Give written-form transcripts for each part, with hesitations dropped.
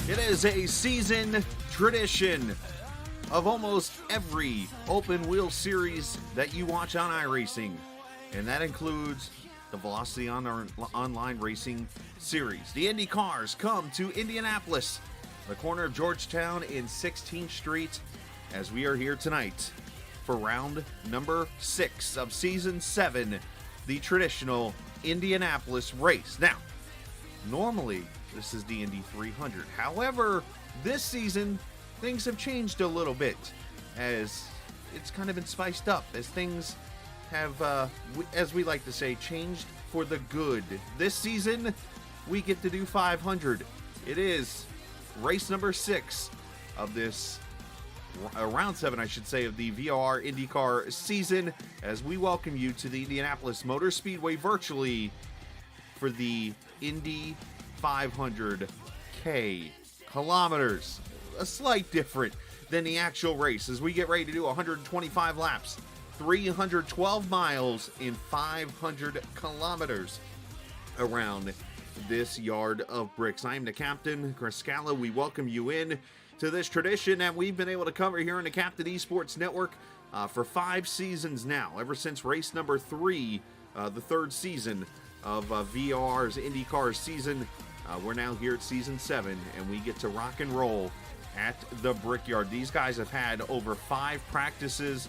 It is a season tradition of almost every open wheel series that you watch on iRacing, and that includes the Velocity Online Racing Series. The Indy cars come to Indianapolis, the corner of Georgetown and 16th Street, as we are here tonight for round number 6 of season 7, the traditional Indianapolis race. Now, normally this is the Indy 300. However, this season things have changed a little bit, as it's kind of been spiced up, as things have, as we like to say, changed for the good. This season, we get to do 500. It is race number 6 of this, round 7, I should say, of the VOR Indy Car season, as we welcome you to the Indianapolis Motor Speedway virtually for the Indy 500K kilometers. A slight different than the actual race, as we get ready to do 125 laps, 312 miles in 500 kilometers around this yard of bricks. I am the captain, Chris Scala. We welcome you in to this tradition that we've been able to cover here on the Captain eSports Network for 5 seasons now, ever since race number 3, the 3rd season of VOR's Indy Car season. We're now here at season 7, and we get to rock and roll at the Brickyard. These guys have had over 5 practices,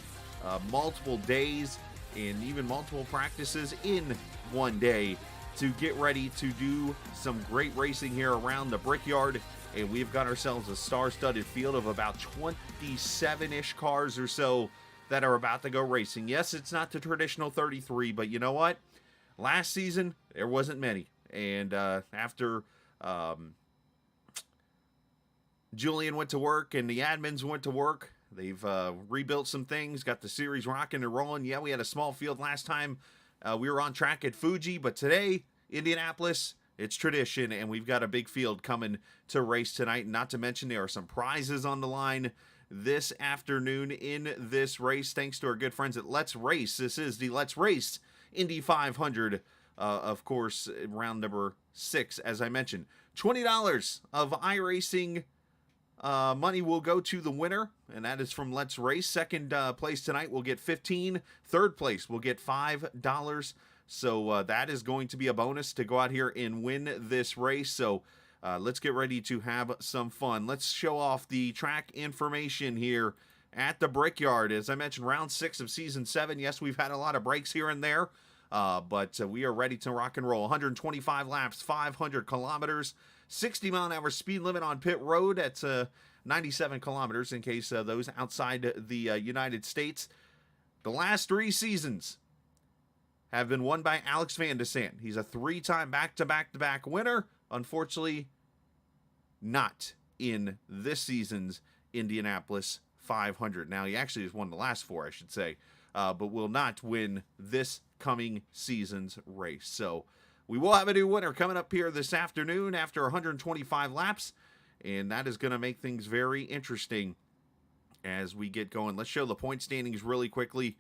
multiple days, and even multiple practices in one day to get ready to do some great racing here around the Brickyard. And we've got ourselves a star-studded field of about 27-ish cars or so that are about to go racing. Yes, it's not the traditional 33, but you know what? Last season, there wasn't many. And after Julian went to work and the admins went to work, they've rebuilt some things, got the series rocking and rolling. Yeah, we had a small field last time we were on track at Fuji, but today, Indianapolis, it's tradition, and we've got a big field coming to race tonight. Not to mention there are some prizes on the line this afternoon in this race, thanks to our good friends at Let's Race. This is the Let's Race Indy 500, of course, round number 6, as I mentioned. $20 of iRacing money will go to the winner, and that is from Let's Race. Second place tonight will get $15. Third place will get $5. So that is going to be a bonus to go out here and win this race. So let's get ready to have some fun. Let's show off the track information here at the Brickyard. As I mentioned, round 6 of season 7. Yes, we've had a lot of breaks here and there, but we are ready to rock and roll. 125 laps, 500 kilometers, 60-mile-an-hour speed limit on pit road. That's 97 kilometers in case those outside the United States. The last 3 seasons have been won by Alex Van de Sant. He's a 3-time back-to-back-to-back winner. Unfortunately, not in this season's Indianapolis 500. Now, he actually has won the last 4, I should say, but will not win this coming season's race. So we will have a new winner coming up here this afternoon after 125 laps, and that is going to make things very interesting as we get going. Let's show the point standings really quickly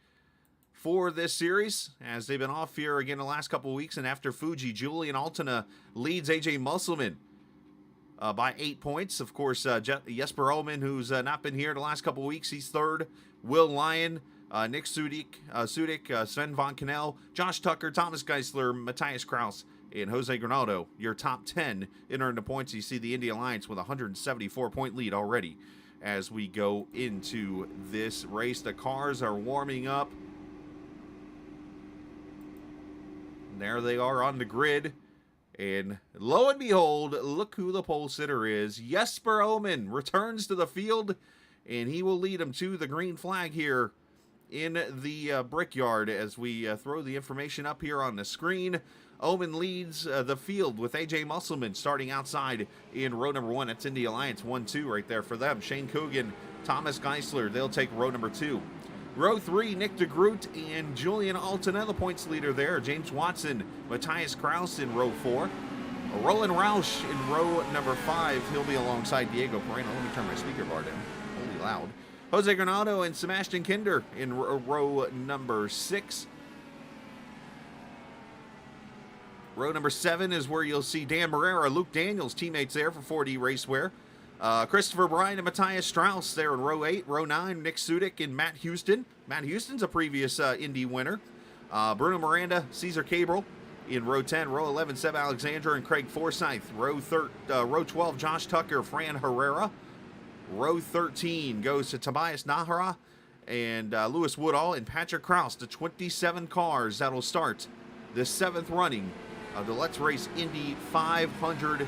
for this series, as they've been off here again the last couple of weeks. And after Fuji, Julian Altena leads AJ Musselman by 8 points. Of course, Jesper Ullman, who's not been here the last couple of weeks, he's third. Will Lyon, Nick Sudik, Sven Von Cannell, Josh Tucker, Thomas Geisler, Matthias Kraus, and Jose Granado, your top 10 entering the points. You see the Indy Alliance with a 174-point lead already as we go into this race. The cars are warming up. There they are on the grid. And lo and behold, look who the pole sitter is. Jesper Ullman returns to the field, and he will lead them to the green flag here in the Brickyard as we throw the information up here on the screen. Ullman leads the field with AJ Musselman starting outside in row number 1. That's Indy Alliance 1-2 right there for them. Shane Cogan, Thomas Geisler, they'll take row number 2. Row 3, Nick DeGroot and Julian Altena, the points leader there. James Watson, Matthias Kraus in row 4. Roland Roush in row number 5. He'll be alongside Diego Pereno. Let me turn my speaker bar down. Holy loud. Jose Granado and Sebastian Kinder in row number 6. Row number 7 is where you'll see Dan Barrera, Luke Daniels, teammates there for 4D Racewear. Christopher Bryan and Matthias Strauss there in row 8. Row 9, Nick Sudik and Matt Houston. Matt Houston's a previous Indy winner. Bruno Miranda, Cesar Cabral in row 10. Row 11, Seb Alexander and Craig Forsyth. Row 12, Josh Tucker, Fran Herrera. Row 13 goes to Tobias Nahara and Lewis Woodall and Patrick Kraus. The 27 cars that'll start the 7th running of the Let's Race Indy 500. And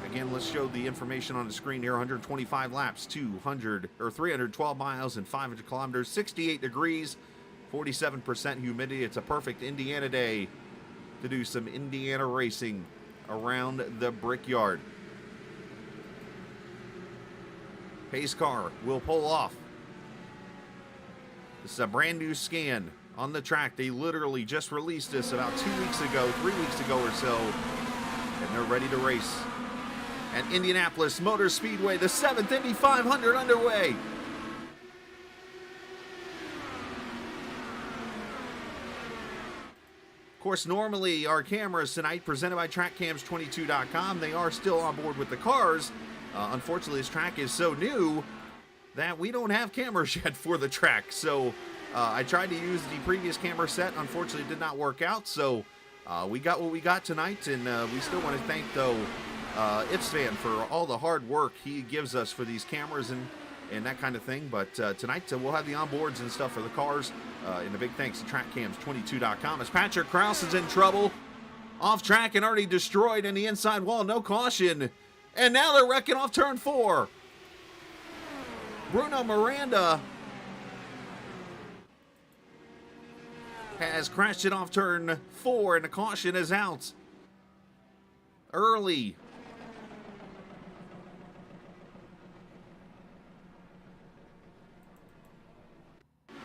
again, let's show the information on the screen here. 125 laps, 312 miles and 500 kilometers, 68 degrees, 47% humidity. It's a perfect Indiana day to do some Indiana racing around the Brickyard. Pace car will pull off. This is a brand new scan on the track. They literally just released this about 2 weeks ago, 3 weeks ago or so, and they're ready to race at Indianapolis Motor Speedway. The 7th Indy 500 underway. Of course, normally our cameras tonight presented by TrackCams22.com. They are still on board with the cars. Unfortunately, this track is so new that we don't have cameras yet for the track. So I tried to use the previous camera set. Unfortunately, it did not work out. So we got what we got tonight. And we still want to thank, though, Itzvan for all the hard work he gives us for these cameras and that kind of thing. But tonight we'll have the onboards and stuff for the cars. And a big thanks to TrackCams22.com. As Patrick Kraus is in trouble, off track and already destroyed in the inside wall. No caution. And now they're wrecking off turn 4. Bruno Miranda has crashed it off turn 4, and the caution is out early.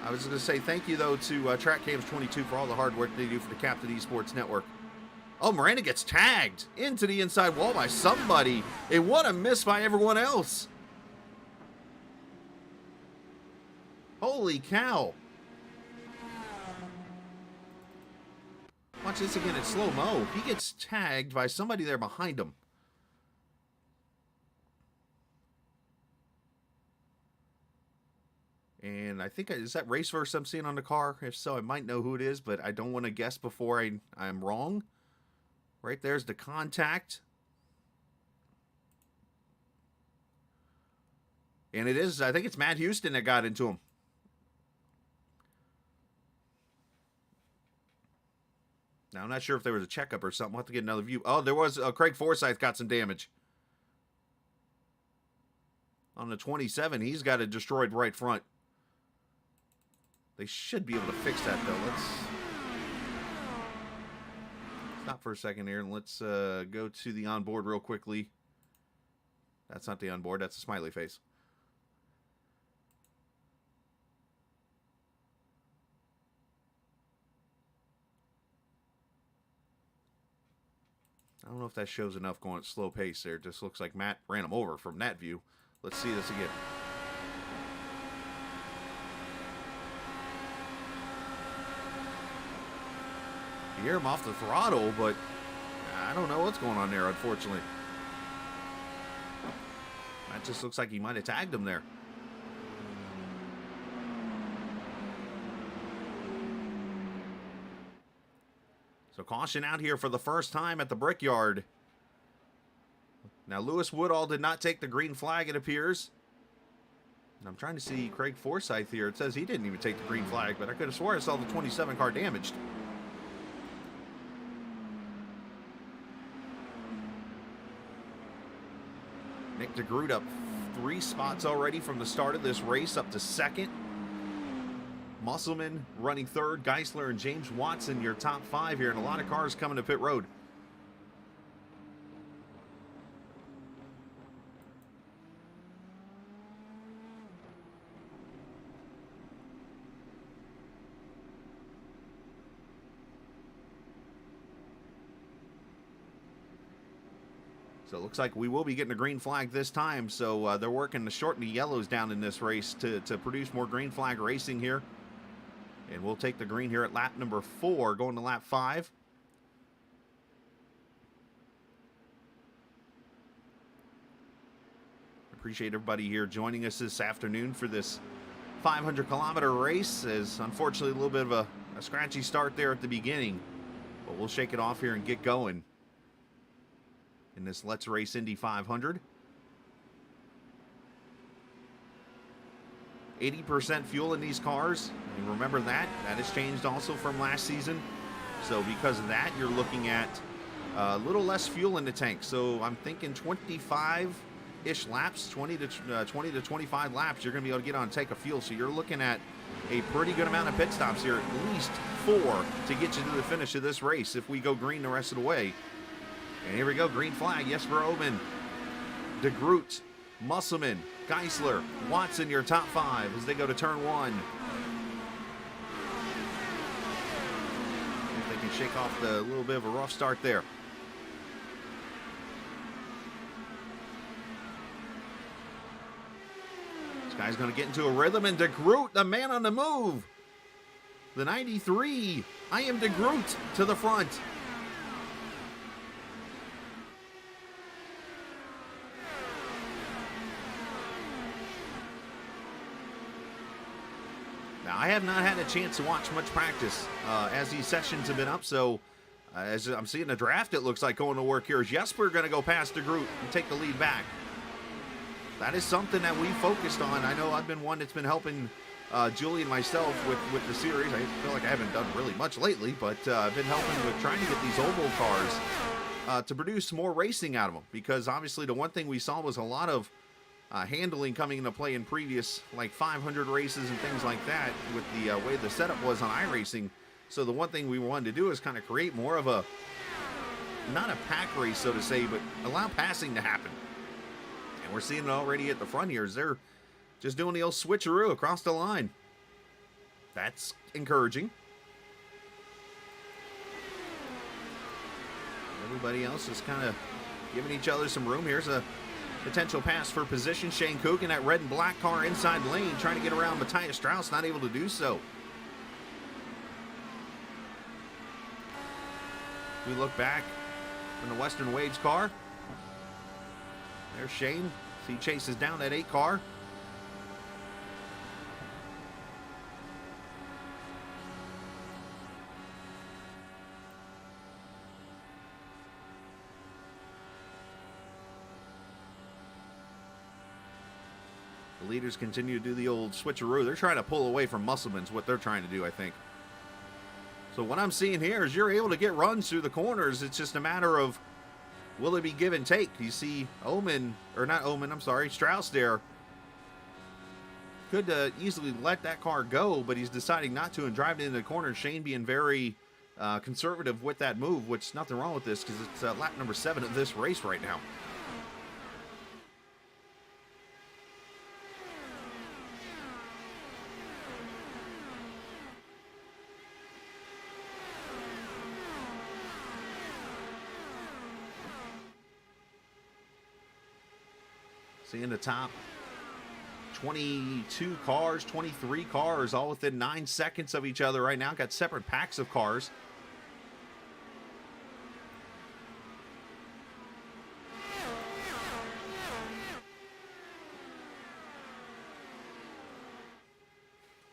I was going to say thank you, though, to TrackCams22 for all the hard work they do for the Captain eSports Network. Oh, Miranda gets tagged into the inside wall by somebody. And what a miss by everyone else. Holy cow. Watch this again in slow-mo. He gets tagged by somebody there behind him. And I think, is that Raceverse I'm seeing on the car? If so, I might know who it is, but I don't want to guess before I'm wrong. Right there's the contact. And it is, I think it's Matt Houston that got into him. Now, I'm not sure if there was a checkup or something. We'll have to get another view. Oh, there was, Craig Forsyth got some damage. On the 27, he's got a destroyed right front. They should be able to fix that, though. Let's stop for a second here, and let's go to the onboard real quickly. That's not the onboard. That's a smiley face. I don't know if that shows enough going at slow pace there. It just looks like Matt ran him over from that view. Let's see this again. You hear him off the throttle, but I don't know what's going on there, unfortunately. That just looks like he might have tagged him there. So caution out here for the first time at the Brickyard. Now, Lewis Woodall did not take the green flag, it appears. And I'm trying to see Craig Forsyth here. It says he didn't even take the green flag, but I could have swore I saw the 27 car damaged. Nick DeGroot up 3 spots already from the start of this race, up to 2nd. Musselman running 3rd. Geisler and James Watson, your top 5 here, and a lot of cars coming to pit road. So it looks like we will be getting a green flag this time. So they're working to shorten the yellows down in this race to produce more green flag racing here. And we'll take the green here at lap number 4, going to lap 5. Appreciate everybody here joining us this afternoon for this 500-kilometer race. As unfortunately a little bit of a scratchy start there at the beginning. But we'll shake it off here and get going in this Let's Race Indy 500. 80% fuel in these cars. And remember that has changed also from last season. So because of that, you're looking at a little less fuel in the tank. So I'm thinking 25-ish laps, 20 to 25 laps, you're going to be able to get on tank of fuel. So you're looking at a pretty good amount of pit stops here, at least 4 to get you to the finish of this race if we go green the rest of the way. And here we go, green flag, Jesper Omen, DeGroot, Musselman, Geisler, Watson, your top 5 as they go to turn 1. If they can shake off the little bit of a rough start there. This guy's going to get into a rhythm, and DeGroot, the man on the move. The 93, I am DeGroot to the front. Now, I have not had a chance to watch much practice as these sessions have been up, so as I'm seeing the draft, it looks like going to work here. Is Jesper going to go past DeGroot and take the lead back? That is something that we focused on. I know I've been one that's been helping Julie and myself with the series. I feel like I haven't done really much lately, but I've been helping with trying to get these oval cars to produce more racing out of them, because obviously the one thing we saw was a lot of handling coming into play in previous like 500 races and things like that with the way the setup was on iRacing. So the one thing we wanted to do is kind of create more of a, not a pack race so to say, but allow passing to happen. And we're seeing it already at the front here as they're just doing the old switcheroo across the line. That's encouraging. Everybody else is kind of giving each other some room. Here's a potential pass for position. Shane Cogan, that red and black car inside lane, trying to get around Matthias Strauss, not able to do so. We look back in the Western Waves car. There's Shane. He chases down that 8 car. The leaders continue to do the old switcheroo. They're trying to pull away from Musselman's what they're trying to do, I think. So what I'm seeing here is you're able to get runs through the corners. It's just a matter of, will it be give and take? You see Omen, or not Omen, I'm sorry, Strauss there. Could easily let that car go, but he's deciding not to and drive it into the corner. Shane being very conservative with that move, which nothing wrong with this because it's lap number 7 of this race right now. Seeing the top 22 cars, 23 cars, all within 9 seconds of each other right now. Got separate packs of cars.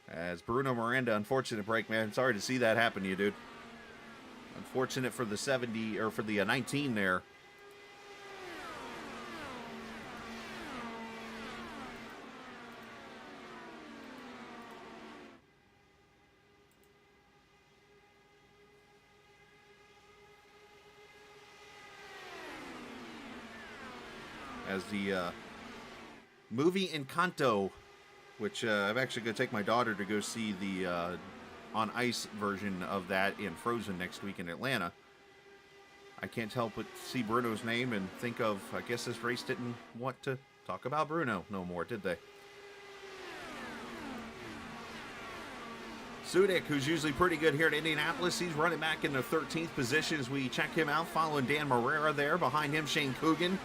As Bruno Miranda, unfortunate break, man. Sorry to see that happen to you, dude. Unfortunate for the 70 or for the 19 there. As the movie Encanto, which I'm actually going to take my daughter to go see the on ice version of that in Frozen next week in Atlanta. I can't help but see Bruno's name and think of, I guess this race didn't want to talk about Bruno no more, did they? Sudik, who's usually pretty good here at Indianapolis, he's running back in the 13th position as we check him out, following Dan Morera there. Behind him, Shane Cogan.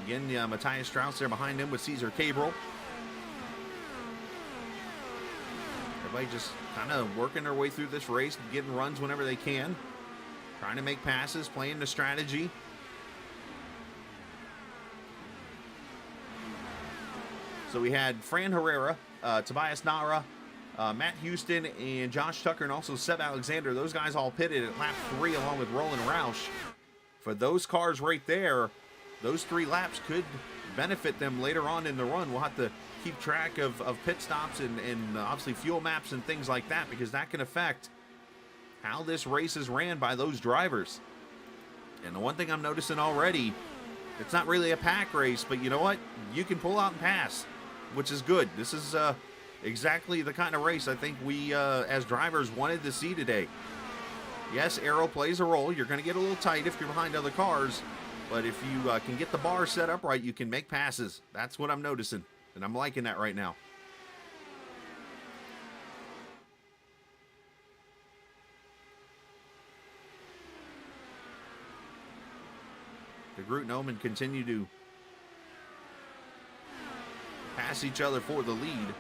Again, Matthias Strauss there behind him with Cesar Cabral. Everybody just kind of working their way through this race, getting runs whenever they can. Trying to make passes, playing the strategy. So we had Fran Herrera, Tobias Nara, Matt Houston, and Josh Tucker, and also Seb Alexander. Those guys all pitted at lap 3 along with Roland Roush. For those cars right there, those 3 laps could benefit them later on in the run. We'll have to keep track of pit stops and obviously fuel maps and things like that, because that can affect how this race is ran by those drivers. And the one thing I'm noticing already, it's not really a pack race, but you know what? You can pull out and pass, which is good. This is exactly the kind of race I think we as drivers wanted to see today. Yes, aero plays a role. You're going to get a little tight if you're behind other cars, but if you can get the bar set up right, you can make passes. That's what I'm noticing, and I'm liking that right now. DeGroot and Oman continue to pass each other for the lead.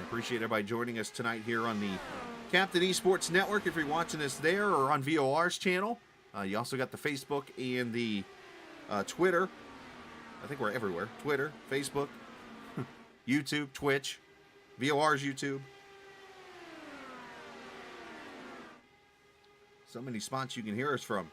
Appreciate everybody joining us tonight here on the Captain Esports Network. If you're watching us there or on VOR's channel, you also got the Facebook and the Twitter. I think we're everywhere. Twitter, Facebook, YouTube, Twitch, VOR's YouTube. So many spots you can hear us from.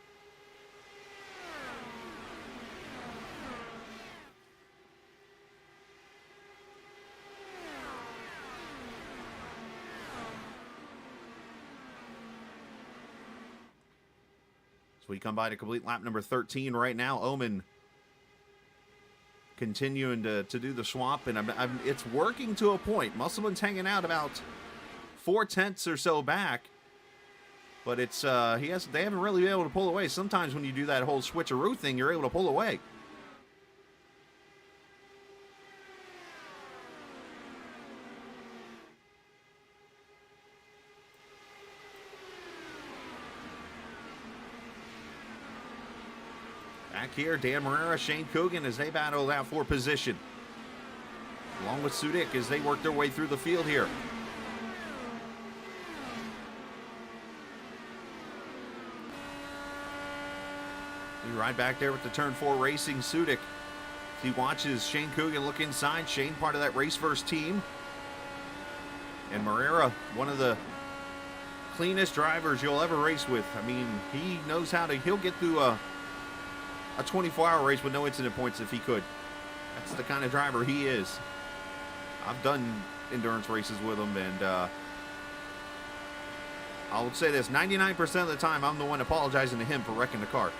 So we come by to complete lap number 13 right now. Oman continuing to do the swap, and it's working to a point. Musselman's hanging out about 4/10 or so back, but it's they haven't really been able to pull away. Sometimes when you do that whole switcheroo thing, you're able to pull away. Back here, Dan Morera, Shane Cogan as they battle out for position, along with Sudik as they work their way through the field here. We ride back there with the Turn 4 Racing. Sudik, he watches Shane Cogan look inside. Shane, part of that race first team. And Morera, one of the cleanest drivers you'll ever race with. I mean, he knows how to, he'll get through a 24-hour race with no incident points if he could. That's the kind of driver he is. I've done endurance races with him, and I'll say this, 99% of the time I'm the one apologizing to him for wrecking the car.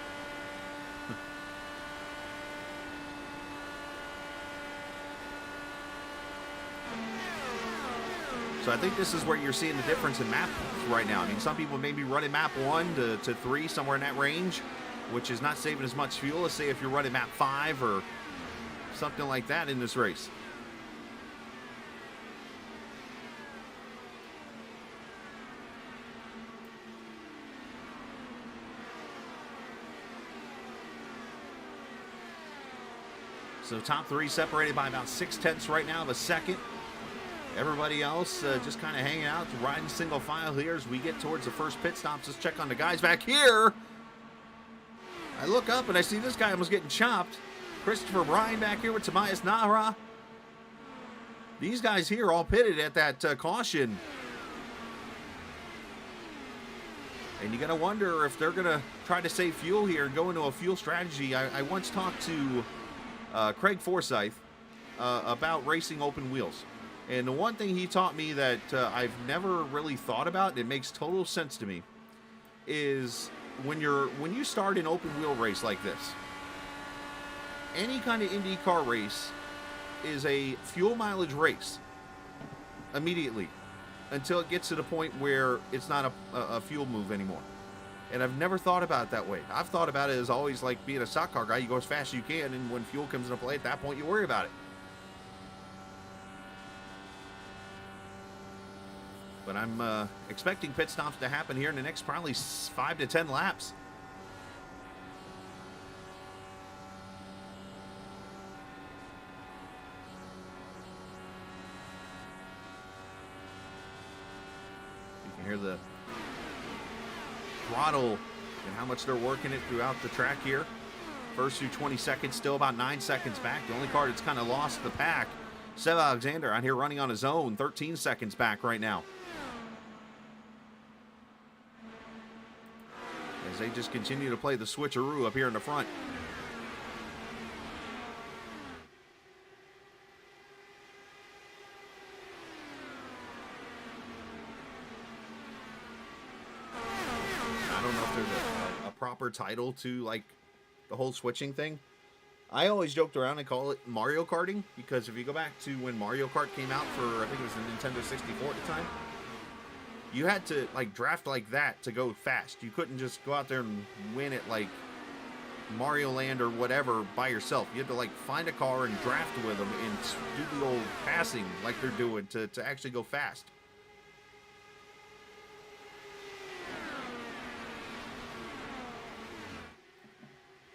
So I think this is where you're seeing the difference in map right now. I mean, some people may be running map 1 to 3, somewhere in that range, which is not saving as much fuel as, say, if you're running map 5 or something like that in this race. So top three separated by about 0.6 right now of a second. Everybody else just kind of hanging out, riding single file here as we get towards the first pit stops. Let's check on the guys back here. I look up and I see this guy almost getting chopped. Christopher Bryan back here with Tobias Nahra. These guys here all pitted at that caution. And you got to wonder if they're going to try to save fuel here and go into a fuel strategy. I once talked to Craig Forsyth about racing open wheels. And the one thing he taught me that I've never really thought about, and it makes total sense to me, is when you start an open wheel race like this, any kind of Indy car race is a fuel mileage race immediately until it gets to the point where it's not a fuel move anymore. And I've never thought about it that way. I've thought about it as always like being a stock car guy. You go as fast as you can, and when fuel comes into play, at that point you worry about it. But I'm expecting pit stops to happen here in the next probably 5 to 10 laps. Hear the throttle and how much they're working it throughout the track here. First through 20 seconds, still about 9 seconds back. The only car that's kind of lost the pack, Seb Alexander out here running on his own, 13 seconds back right now. As they just continue to play the switcheroo up here in the front. Proper title to like the whole switching thing. I always joked around and call it Mario Karting, because if you go back to when Mario Kart came out for, I think it was the Nintendo 64 at the time, you had to like draft like that to go fast. You couldn't just go out there and win it like Mario Land or whatever by yourself. You had to like find a car and draft with them and do the old passing like they're doing to actually go fast.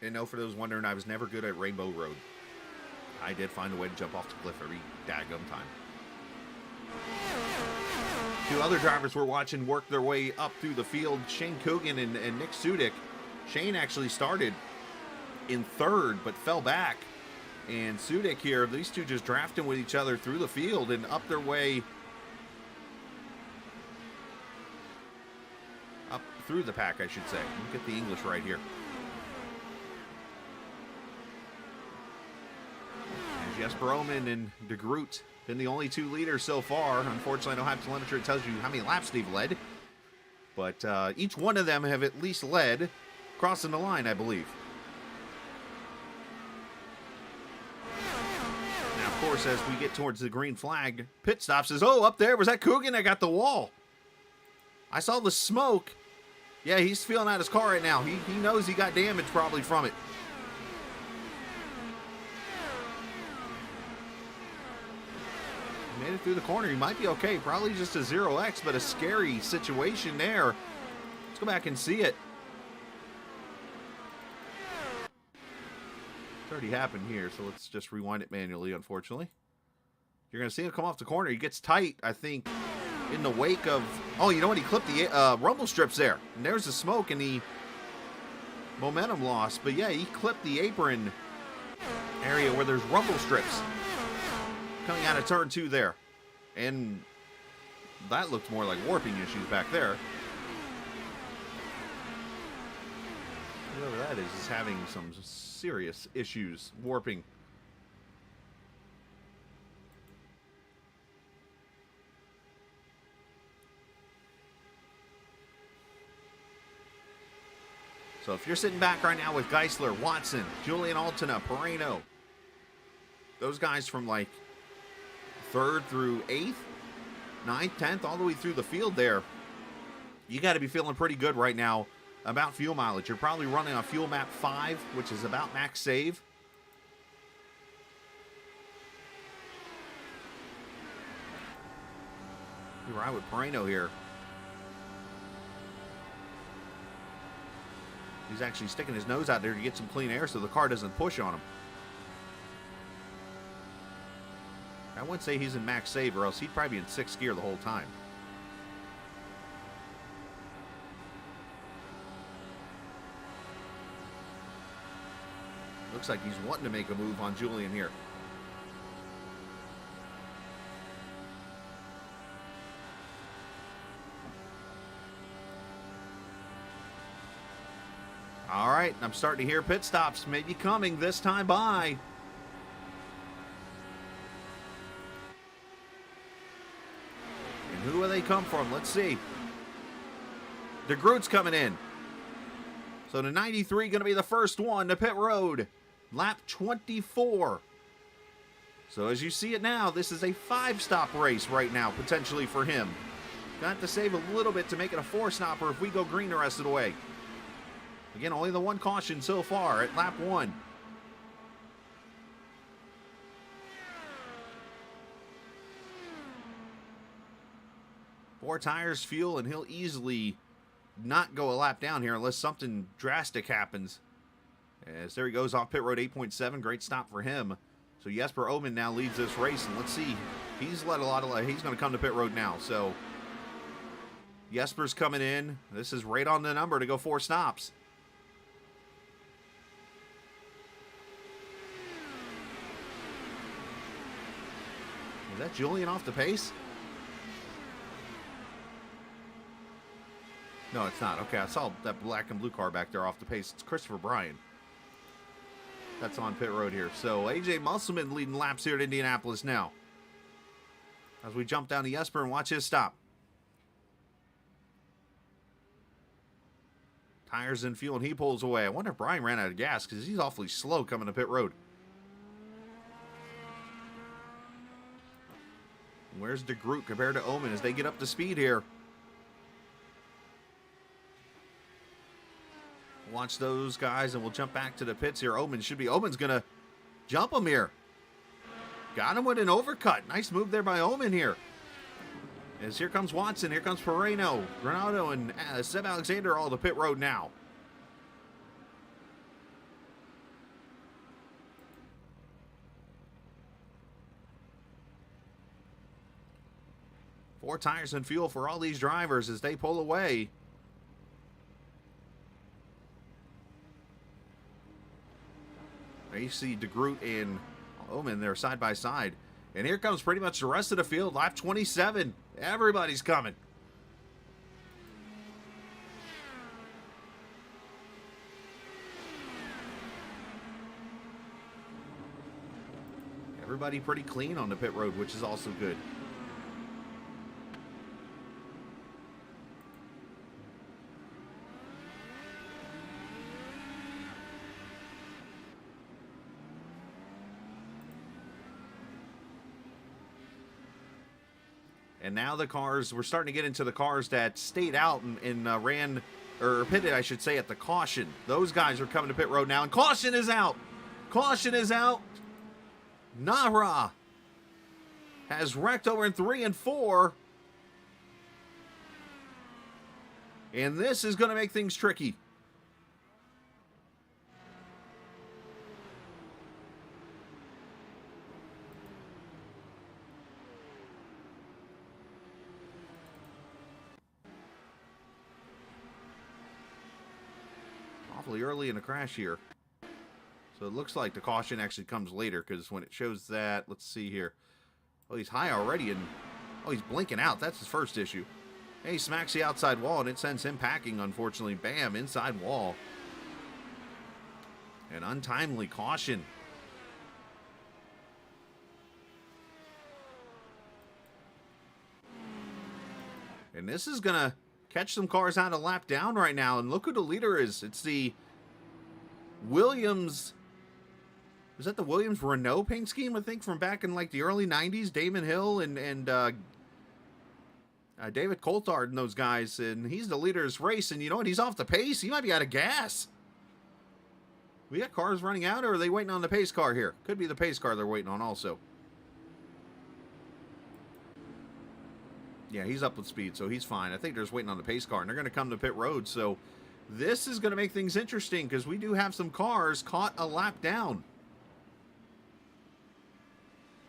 And no, for those wondering, I was never good at Rainbow Road. I did find a way to jump off the cliff every daggum time. Two other drivers we're watching work their way up through the field, Shane Cogan and Nick Sudik. Shane actually started in third, but fell back. And Sudik here, these two just drafting with each other through the field and up their way up through the pack, I should say. Let me get the English right here. Jesper Ohman and De Groot been the only two leaders so far. Unfortunately, I don't have telemetry that tells you how many laps they've led. But each one of them have at least led, crossing the line, I believe. Now, of course, as we get towards the green flag, pit stop says, oh, up there, was that Cogan that got the wall? I saw the smoke. Yeah, he's feeling out his car right now. He knows he got damage probably from it. Made it through the corner. He might be okay. Probably just a 0x, but a scary situation there. Let's go back and see it. It's already happened here, so let's just rewind it manually, unfortunately. You're going to see him come off the corner. He gets tight, I think, in the wake of... Oh, you know what? He clipped the rumble strips there. And there's the smoke and the momentum loss. But yeah, he clipped the apron area where there's rumble strips coming out of turn 2 there. And that looked more like warping issues back there. Whoever that is having some serious issues warping. So if you're sitting back right now with Geisler, Watson, Julian Altena, Pereno, those guys from like 3rd through 8th, 9th, 10th, all the way through the field there, you got to be feeling pretty good right now about fuel mileage. You're probably running on fuel map 5, which is about max save. You ride with Pereno here. He's actually sticking his nose out there to get some clean air so the car doesn't push on him. I wouldn't say he's in max save, or else he'd probably be in 6th gear the whole time. Looks like he's wanting to make a move on Julian here. All right, I'm starting to hear pit stops maybe coming this time by. And who will they come from? Let's see. DeGroot's coming in. So the 93 going to be the first one to pit road. Lap 24. So as you see it now, this is a 5-stop race right now, potentially for him. Got to save a little bit to make it a 4-stopper if we go green the rest of the way. Again, only the one caution so far at lap 1. Four tires, fuel, and he'll easily not go a lap down here unless something drastic happens. As there he goes off pit road 8.7. Great stop for him. So Jesper Oman now leads this race, and let's see. He's let a lot of, he's going to come to pit road now. So Jesper's coming in. This is right on the number to go 4 stops. Is that Julian off the pace? No, it's not. Okay, I saw that black and blue car back there off the pace. It's Christopher Bryan. That's on pit road here. So AJ Musselman leading laps here at Indianapolis now. As we jump down to Jesper and watch his stop. Tires and fuel, and he pulls away. I wonder if Bryan ran out of gas because he's awfully slow coming to pit road. Where's DeGroot compared to Oman as they get up to speed here? Watch those guys, and we'll jump back to the pits here. Oman's going to jump him here. Got him with an overcut. Nice move there by Oman here. As here comes Watson, here comes Pereno, Granado, and Seb Alexander all to pit road now. Four tires and fuel for all these drivers as they pull away. There you see DeGroot and Oman there side by side. And here comes pretty much the rest of the field. Lap 27. Everybody's coming. Everybody pretty clean on the pit road, which is also good. And now the cars, we're starting to get into the cars that stayed out and ran, or pitted, I should say, at the caution. Those guys are coming to pit road now, and caution is out. Caution is out. Nahra has wrecked over in 3 and 4. And this is going to make things tricky. Awfully early in the crash here. So it looks like the caution actually comes later, because when it shows that, let's see here. Oh, he's high already, and oh, he's blinking out. That's his first issue. Hey, he smacks the outside wall, and it sends him packing, unfortunately. Bam, inside wall. An untimely caution. And this is going to catch some cars out a lap down right now. And look who the leader is. It's the Williams. Is that the Williams Renault paint scheme, I think, from back in like the early 90s? Damon Hill and David Coulthard and those guys. And he's the leader of this race. And you know what? He's off the pace. He might be out of gas. We got cars running out, or are they waiting on the pace car here? Could be the pace car they're waiting on also. Yeah, he's up with speed, so he's fine. I think they're just waiting on the pace car, and they're going to come to pit road. So this is going to make things interesting, because we do have some cars caught a lap down.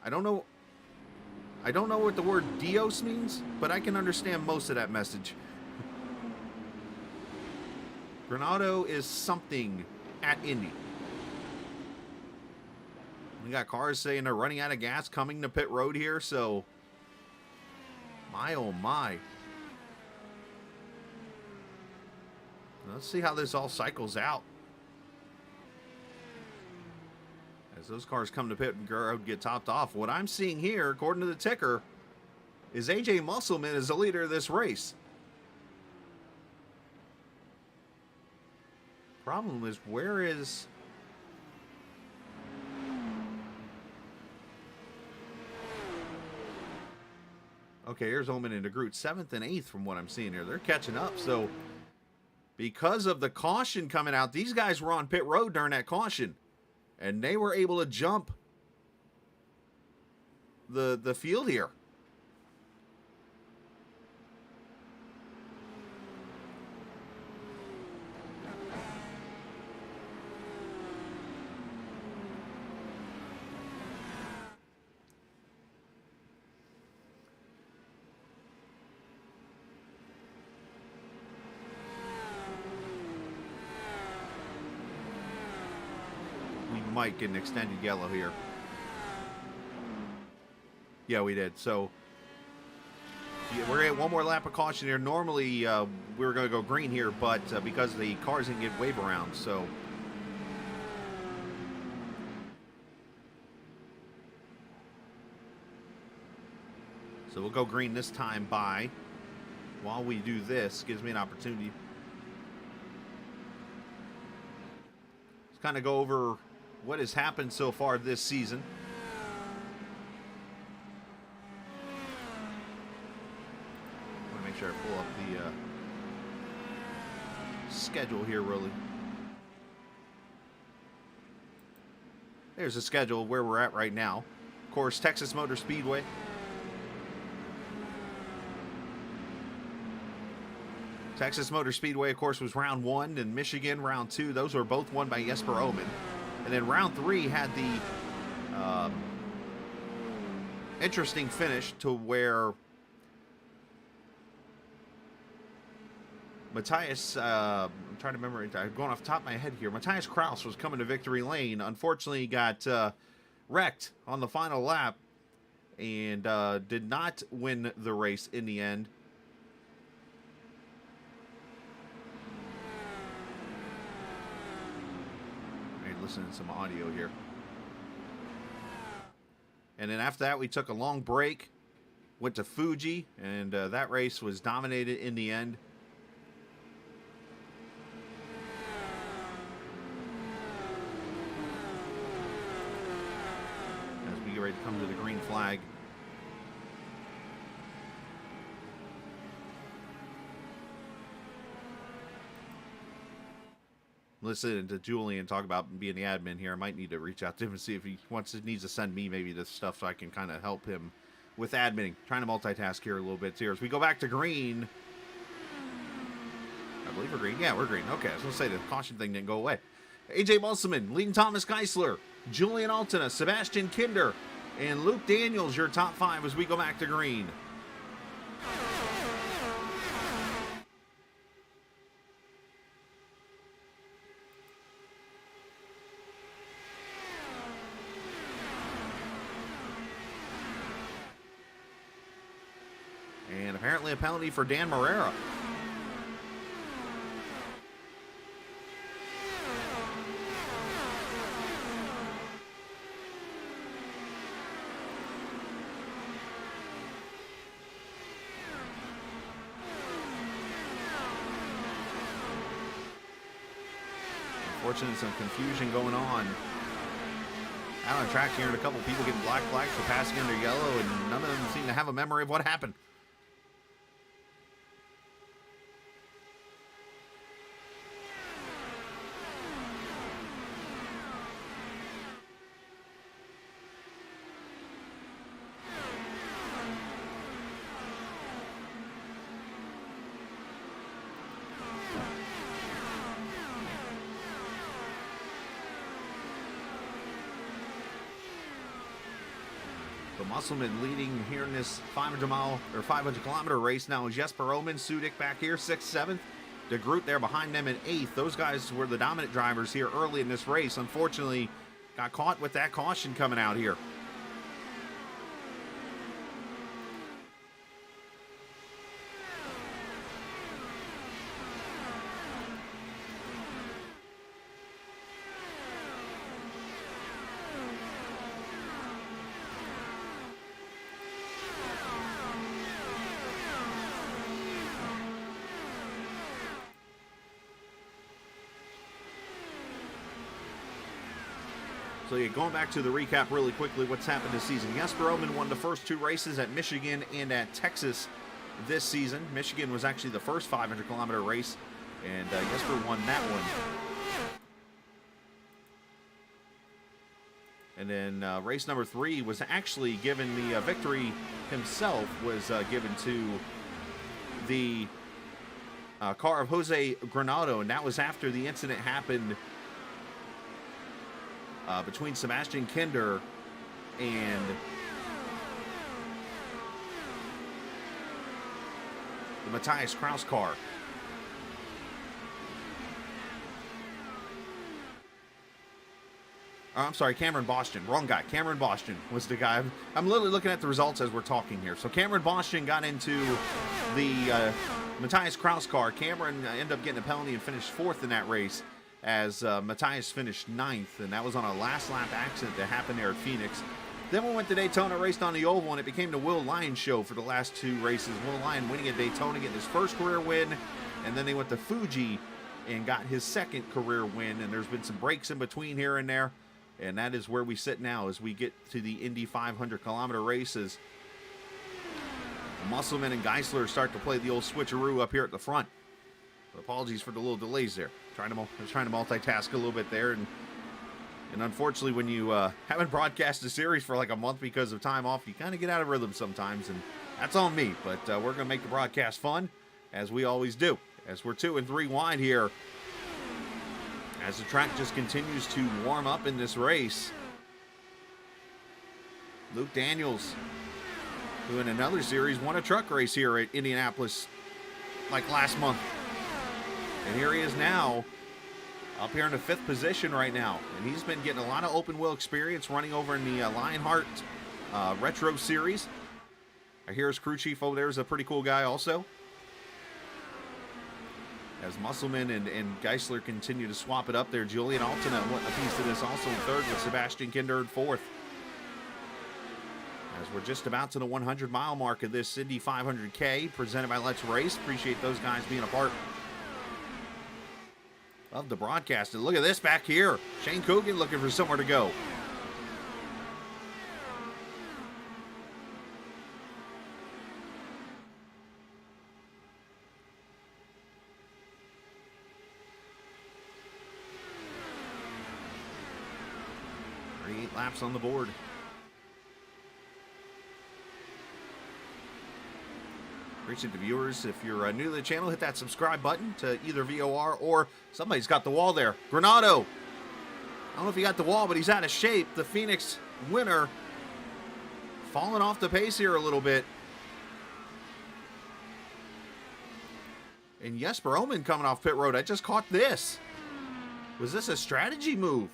I don't know. I don't know what the word Dios means, but I can understand most of that message. Granado is something at Indy. We got cars saying they're running out of gas coming to pit road here, so my oh my. Let's see how this all cycles out. As those cars come to pit and get topped off. What I'm seeing here, according to the ticker, is AJ Musselman is the leader of this race. Problem is, where is... Okay, here's Omen and DeGroot, 7th and 8th from what I'm seeing here. They're catching up, so because of the caution coming out, these guys were on pit road during that caution, and they were able to jump the field here. Might get an extended yellow here. Yeah, we did. So yeah, we're gonna get one more lap of caution here. Normally we were going to go green here, but because the cars didn't get wave around, so we'll go green this time. By while we do this, gives me an opportunity. Let's kind of go over what has happened so far this season. I want to make sure I pull up the schedule here, really. There's the schedule where we're at right now. Of course, Texas Motor Speedway. Texas Motor Speedway, of course, was round 1, and Michigan round 2. Those were both won by Jesper Omen. And then round 3 had the interesting finish to where Matthias, I'm trying to remember, I'm going off the top of my head here. Matthias Kraus was coming to victory lane. Unfortunately, got wrecked on the final lap and did not win the race in the end. Listen to some audio here. And then after that, we took a long break, went to Fuji, and that race was dominated in the end. As we get ready to come to the green flag. Listen to Julian talk about being the admin here. I might need to reach out to him and see if he needs to send me maybe this stuff so I can kind of help him with adminning. Trying to multitask here a little bit here. As we go back to green. I believe we're green. Yeah, we're green. Okay, I was going to say the caution thing didn't go away. AJ Musselman leading Thomas Geisler, Julian Altena, Sebastian Kinder, and Luke Daniels, your top 5 as we go back to green. And apparently a penalty for Dan Morera. Unfortunately, some confusion going on out on track here, and a couple people getting black flags for passing under yellow, and none of them seem to have a memory of what happened. Musselman leading here in this 500-kilometer race now is Jesper Ohman, Sudik back here, 6th, 7th. De Groot there behind them in 8th. Those guys were the dominant drivers here early in this race. Unfortunately, got caught with that caution coming out here. So yeah, going back to the recap really quickly, what's happened this season. Jesper Ohman won the first 2 races at Michigan and at Texas this season. Michigan was actually the first 500-kilometer race, and Jesper won that one. And then race number 3 was actually given, the victory himself was given to the car of Jose Granado, and that was after the incident happened between Sebastian Kinder and the Matthias Kraus car. I'm sorry, Cameron Boston. Wrong guy. Cameron Boston was the guy. I'm literally looking at the results as we're talking here. So Cameron Boston got into the Matthias Kraus car. Cameron ended up getting a penalty and finished 4th in that race, as Matthias finished 9th, and that was on a last lap accident that happened there at Phoenix. Then we went to Daytona, raced on the oval, and it became the Will Lyon show for the last 2 races. Will Lyon winning at Daytona, getting his first career win, and then they went to Fuji and got his 2nd career win, and there's been some breaks in between here and there, and that is where we sit now as we get to the Indy 500-kilometer races. Musselman and Geisler start to play the old switcheroo up here at the front. Apologies for the little delays there. I was trying to multitask a little bit there, and unfortunately, when you haven't broadcast a series for like a month because of time off, you kind of get out of rhythm sometimes, and that's on me. But we're going to make the broadcast fun, as we always do, as we're 2 and 3 wide here, as the track just continues to warm up in this race. Luke Daniels, who in another series won a truck race here at Indianapolis like last month. And here he is now, up here in the 5th position right now. And he's been getting a lot of open wheel experience running over in the Lionheart Retro Series. I hear his crew chief over there is a pretty cool guy also. As Musselman and Geisler continue to swap it up there. Julian Altena won a piece of this also in 3rd, with Sebastian Kinder in 4th. As we're just about to the 100-mile mark of this Indy 500K presented by Let's Race. Appreciate those guys being a part of the broadcast. And look at this back here. Shane Cogan looking for somewhere to go. Eight laps on the board. Appreciate the viewers. If you're new to the channel, hit that subscribe button to either VOR or somebody's got the wall there. Granado. I don't know if he got the wall, but he's out of shape. The Phoenix winner falling off the pace here a little bit. And Jesper Ohman coming off pit road. I just caught this. Was this a strategy move?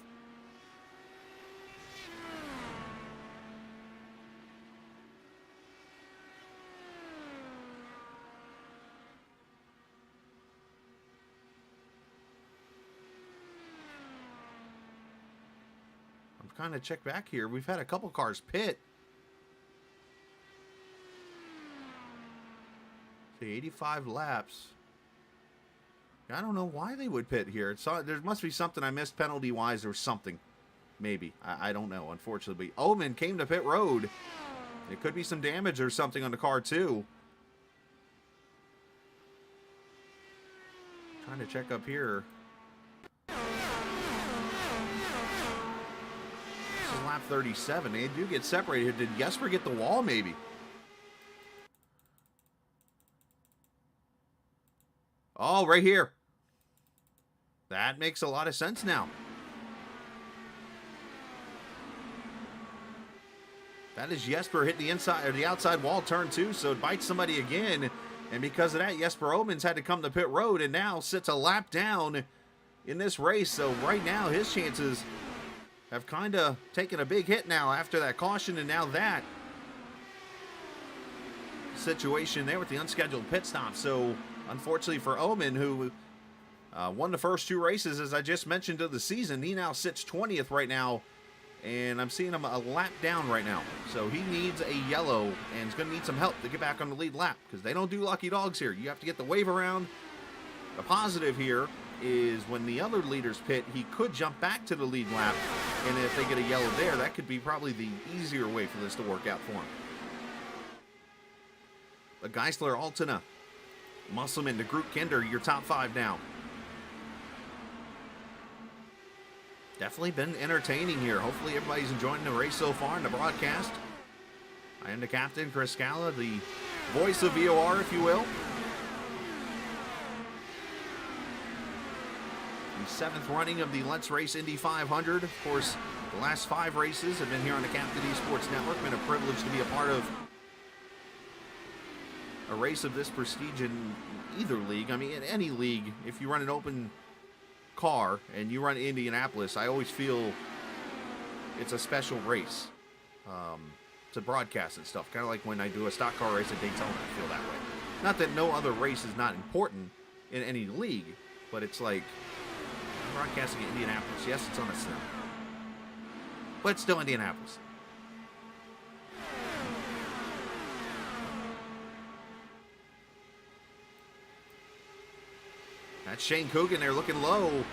Kind of check back here. We've had a couple cars pit. See, 85 laps. I don't know why they would pit here. There must be something I missed penalty-wise or something. Maybe. I don't know, unfortunately. Ohman came to pit road. It could be some damage or something on the car, too. Trying to check up here. Lap 37. They do get separated. Did Jesper get the wall, maybe? Oh, right here. That makes a lot of sense now. That is Jesper hit the inside or the outside wall, turn 2, so it bites somebody again. And because of that, Jesper Omens had to come to pit road and now sits a lap down in this race. So right now, his chances have kind of taken a big hit now after that caution, and now that situation there with the unscheduled pit stop. So unfortunately for Omen, who won the first 2 races, as I just mentioned, of the season, he now sits 20th right now, and I'm seeing him a lap down right now. So he needs a yellow, and he's going to need some help to get back on the lead lap, because they don't do lucky dogs here. You have to get the wave around. The positive here is when the other leaders pit, he could jump back to the lead lap, and if they get a yellow there, that could be probably the easier way for this to work out for him. But Geisler, Altena, Musselman, DeGroot, Kinder, your top 5 now. Definitely been entertaining here. Hopefully everybody's enjoying the race so far in the broadcast. I am the captain, Chris Scala, the voice of VOR, if you will. The 7th running of the Let's Race Indy 500. Of course, the last 5 races have been here on the Captain eSports Network. Been a privilege to be a part of a race of this prestige in either league. I mean, in any league, if you run an open car and you run Indianapolis, I always feel it's a special race to broadcast and stuff. Kind of like when I do a stock car race at Daytona, I feel that way. Not that no other race is not important in any league, but it's like I'm broadcasting at Indianapolis. Yes, it's on a sim, but it's still Indianapolis. That's Shane Cogan there looking low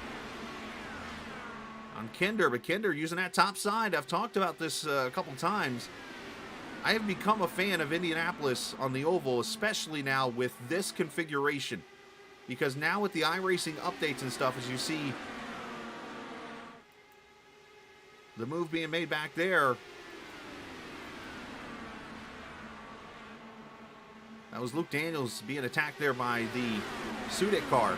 on Kinder, but Kinder using that top side. I've talked about this a couple times. I have become a fan of Indianapolis on the oval, especially now with this configuration. Because now with the iRacing updates and stuff, as you see the move being made back there, that was Luke Daniels being attacked there by the Sudik car.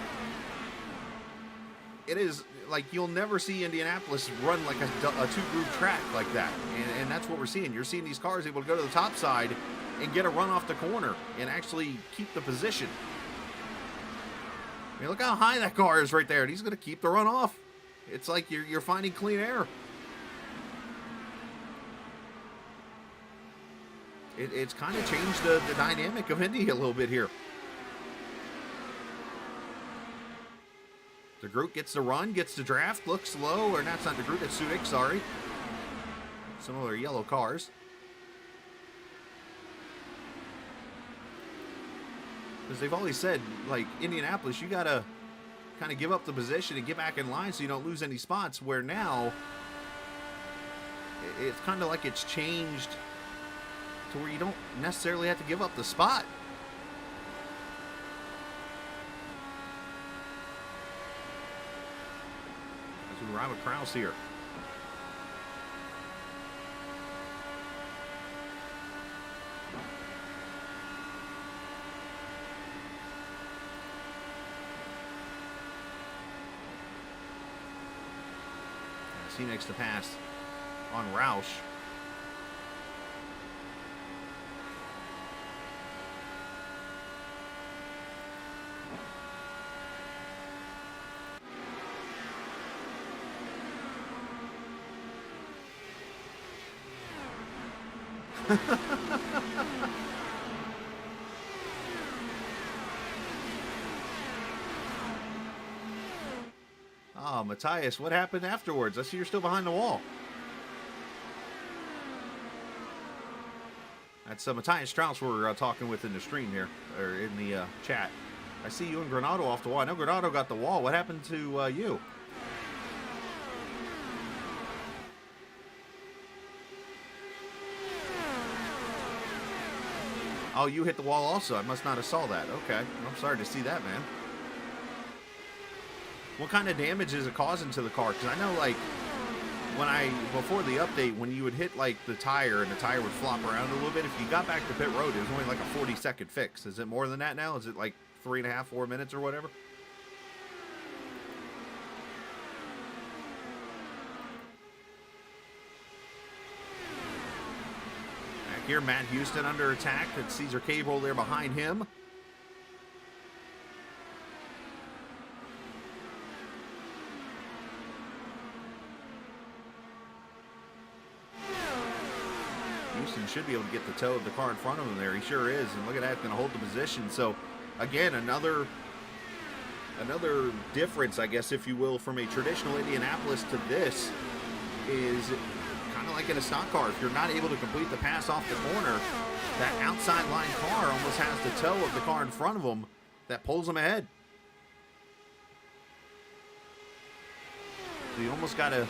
It is like you'll never see Indianapolis run like a 2-group track like that. And that's what we're seeing. You're seeing these cars able to go to the top side and get a run off the corner and actually keep the position. I mean, look how high that car is right there. And he's going to keep the run off. It's like you're finding clean air. It's kind of changed the dynamic of Indy a little bit here. DeGroot gets the run, gets the draft, looks low, or that's not DeGroot, it's Sudik, sorry. Similar yellow cars. Because they've always said, like, Indianapolis, you got to kind of give up the position and get back in line so you don't lose any spots, where now it's kind of like it's changed to where you don't necessarily have to give up the spot. As we ride with Kraus here. He next to pass on Roush. Oh, Matthias, what happened afterwards? I see you're still behind the wall. That's Matthias Strauss we're talking with in the stream here, or in the chat. I see you and Granado off the wall. I know Granado got the wall. What happened to you? Oh, you hit the wall also. I must not have saw that. Okay. I'm sorry to see that, man. What kind of damage is it causing to the car? Because I know, like, before the update, when you would hit, like, the tire and the tire would flop around a little bit, if you got back to pit road, it was only like a 40-second fix. Is it more than that now? Is it like 3.5, 4 minutes or whatever? here. Matt Houston under attack. That's Caesar Cable there behind him. Houston should be able to get the toe of the car in front of him there. He sure is. And look at that, going to hold the position. So, again, another difference, I guess, if you will, from a traditional Indianapolis to this is kind of like in a stock car. If you're not able to complete the pass off the corner, that outside line car almost has the toe of the car in front of them that pulls them ahead. So you almost got to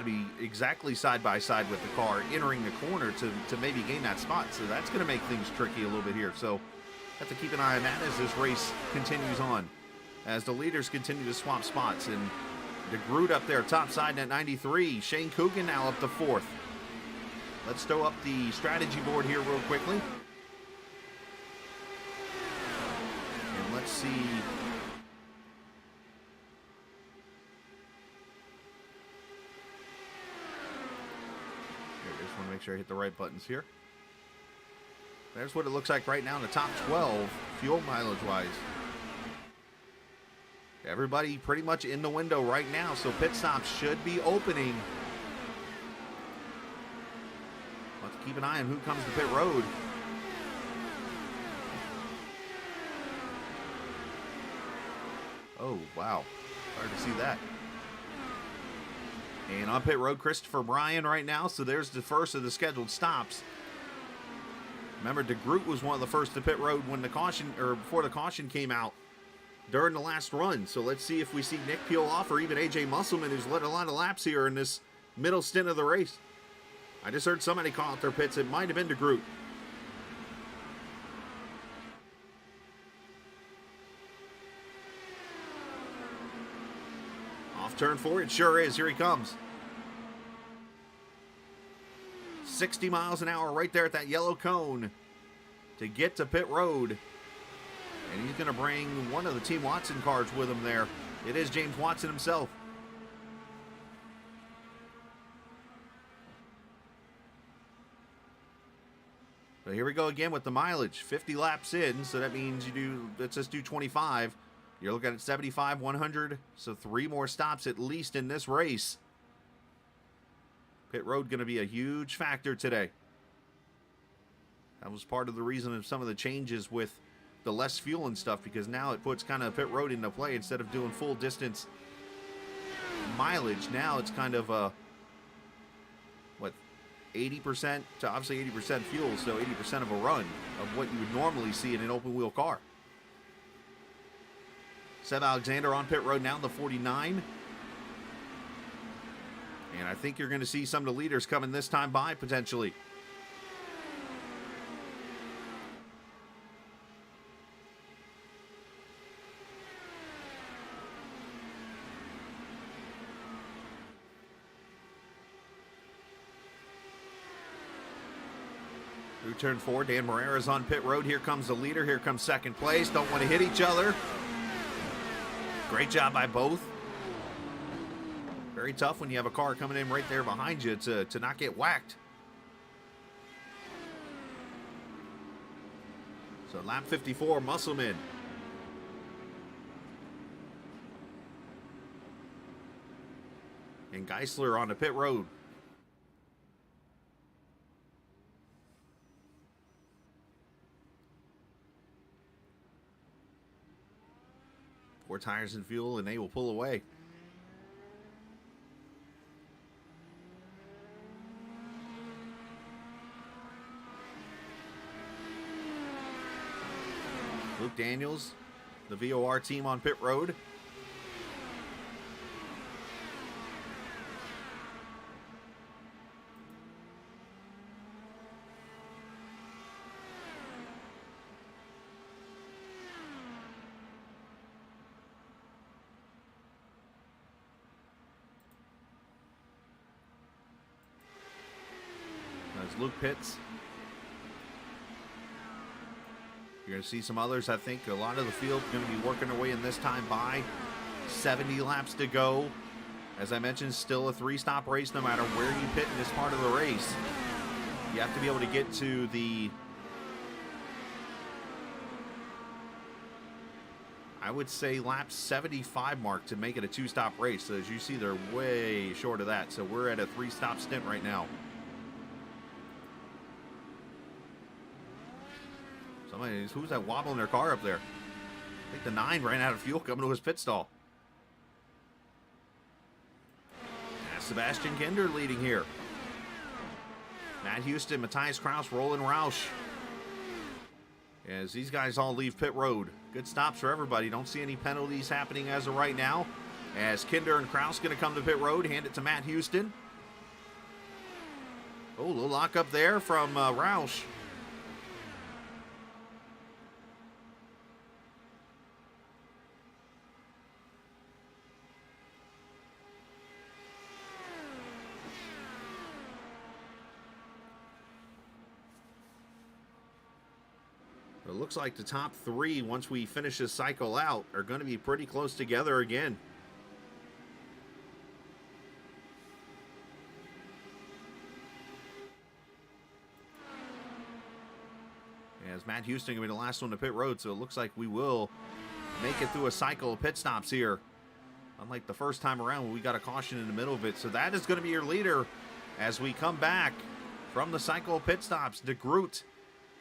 be exactly side by side with the car entering the corner to maybe gain that spot. So that's going to make things tricky a little bit here. So have to keep an eye on that as this race continues on, as the leaders continue to swap spots. And DeGroot up there top side at 93. Shane Cogan now up to 4th. Let's throw up the strategy board here real quickly. And let's see. I just want to make sure I hit the right buttons here. There's what it looks like right now in the top 12, fuel mileage-wise. Everybody pretty much in the window right now, so pit stops should be opening. Let's keep an eye on who comes to pit road. Oh, wow. Hard to see that. And on pit road, Christopher Bryan right now, so there's the first of the scheduled stops. Remember, DeGroot was one of the first to pit road when the caution, or before the caution came out during the last run. So let's see if we see Nick peel off, or even AJ Musselman, who's led a lot of laps here in this middle stint of the race. I just heard somebody call out their pits. It might have been DeGroot. Off turn 4, it sure is. Here he comes. 60 miles an hour right there at that yellow cone to get to pit road. And he's going to bring one of the Team Watson cars with him there. It is James Watson himself. But here we go again with the mileage. 50 laps in, so that means let's just do 25. You're looking at 75, 100, so 3 more stops at least in this race. Pit road going to be a huge factor today. That was part of the reason of some of the changes with the less fuel and stuff, because now it puts kind of pit road into play instead of doing full distance mileage. Now it's kind of 80% to obviously 80% fuel, so 80% of a run of what you would normally see in an open wheel car. Seb Alexander on pit road now in the 49. And I think you're going to see some of the leaders coming this time by, potentially. Through turn 4, Dan Morera's on pit road. Here comes the leader. Here comes second place. Don't want to hit each other. Great job by both. Very tough when you have a car coming in right there behind you to not get whacked. So lap 54, Musselman. And Geisler on the pit road. Four tires and fuel, and they will pull away. Luke Daniels, the VOR team on pit road. That's Luke Pitts. You're going to see some others. I think a lot of the field going to be working their way in this time by. 70 laps to go As I mentioned, still a 3-stop race no matter where you pit in this part of the race. You have to be able to get to the, I would say, lap 75 mark to make it a 2-stop race. So as you see, they're way short of that. So we're at a 3-stop stint right now. Somebody, who's that wobbling their car up there? I think the 9 ran out of fuel coming to his pit stall. That's Sebastian Kinder leading here. Matt Houston, Matthias Kraus, Roland Roush. As these guys all leave pit road. Good stops for everybody. Don't see any penalties happening as of right now. As Kinder and Kraus going to come to pit road. Hand it to Matt Houston. Oh, a little lock up there from Roush. It looks like the top 3, once we finish this cycle out, are going to be pretty close together again. As Matt Houston going to be the last one to pit road, so it looks like we will make it through a cycle of pit stops here. Unlike the first time around when we got a caution in the middle of it. So that is going to be your leader as we come back from the cycle of pit stops. De Groot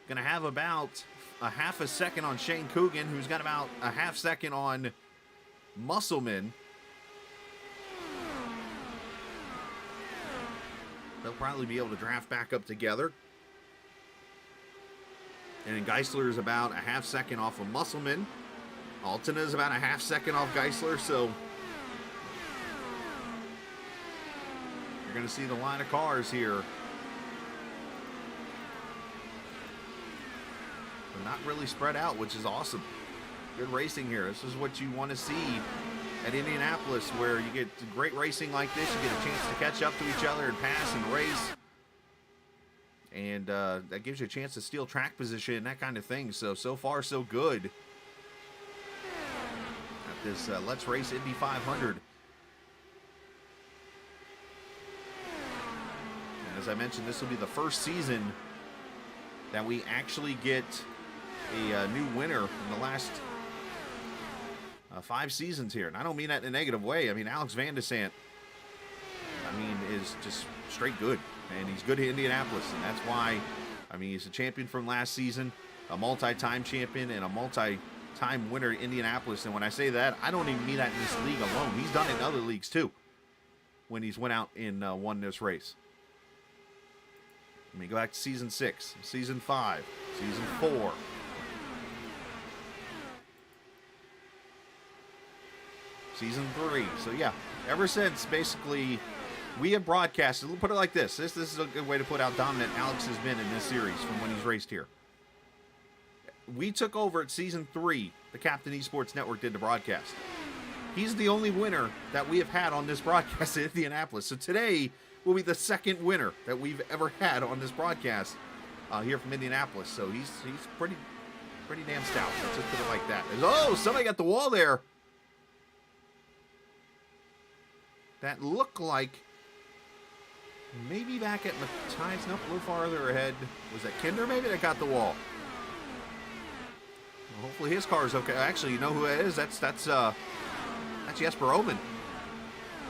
going to have about a half a second on Shane Cogan, who's got about a half second on Musselman. They'll probably be able to draft back up together. And Geisler is about a half second off of Musselman. Altena is about a half second off Geisler, so you're going to see the line of cars here. They're not really spread out, which is awesome. Good racing here. This is what you want to see at Indianapolis, where you get great racing like this. You get a chance to catch up to each other and pass and race. And that gives you a chance to steal track position and that kind of thing. So far, so good. At this Let's Race Indy 500. And as I mentioned, this will be the first season that we actually get a new winner in the last 5 seasons here. And I don't mean that in a negative way. I mean, Alex Van de Sant, is just straight good. And he's good at Indianapolis. And that's why, he's a champion from last season, a multi-time champion, and a multi-time winner in Indianapolis. And when I say that, I don't even mean that in this league alone. He's done it in other leagues too, when he's went out and won this race. Let me go back to season 6, season 5, season 4. Season 3. So yeah, ever since basically we have broadcasted, we'll put it like this. This is a good way to put how dominant Alex has been in this series from when he's raced here. We took over at season 3. The Captain Esports Network did the broadcast. He's the only winner that we have had on this broadcast in Indianapolis. So today will be the second winner that we've ever had on this broadcast here from Indianapolis. So he's pretty damn stout. Let's just put it like that. Oh, somebody got the wall there. That looked like maybe back at Matthias. Nope, a little farther ahead. Was that Kinder maybe that got the wall? Well, hopefully his car is okay. Actually, you know who it is? That's Jesper Omen,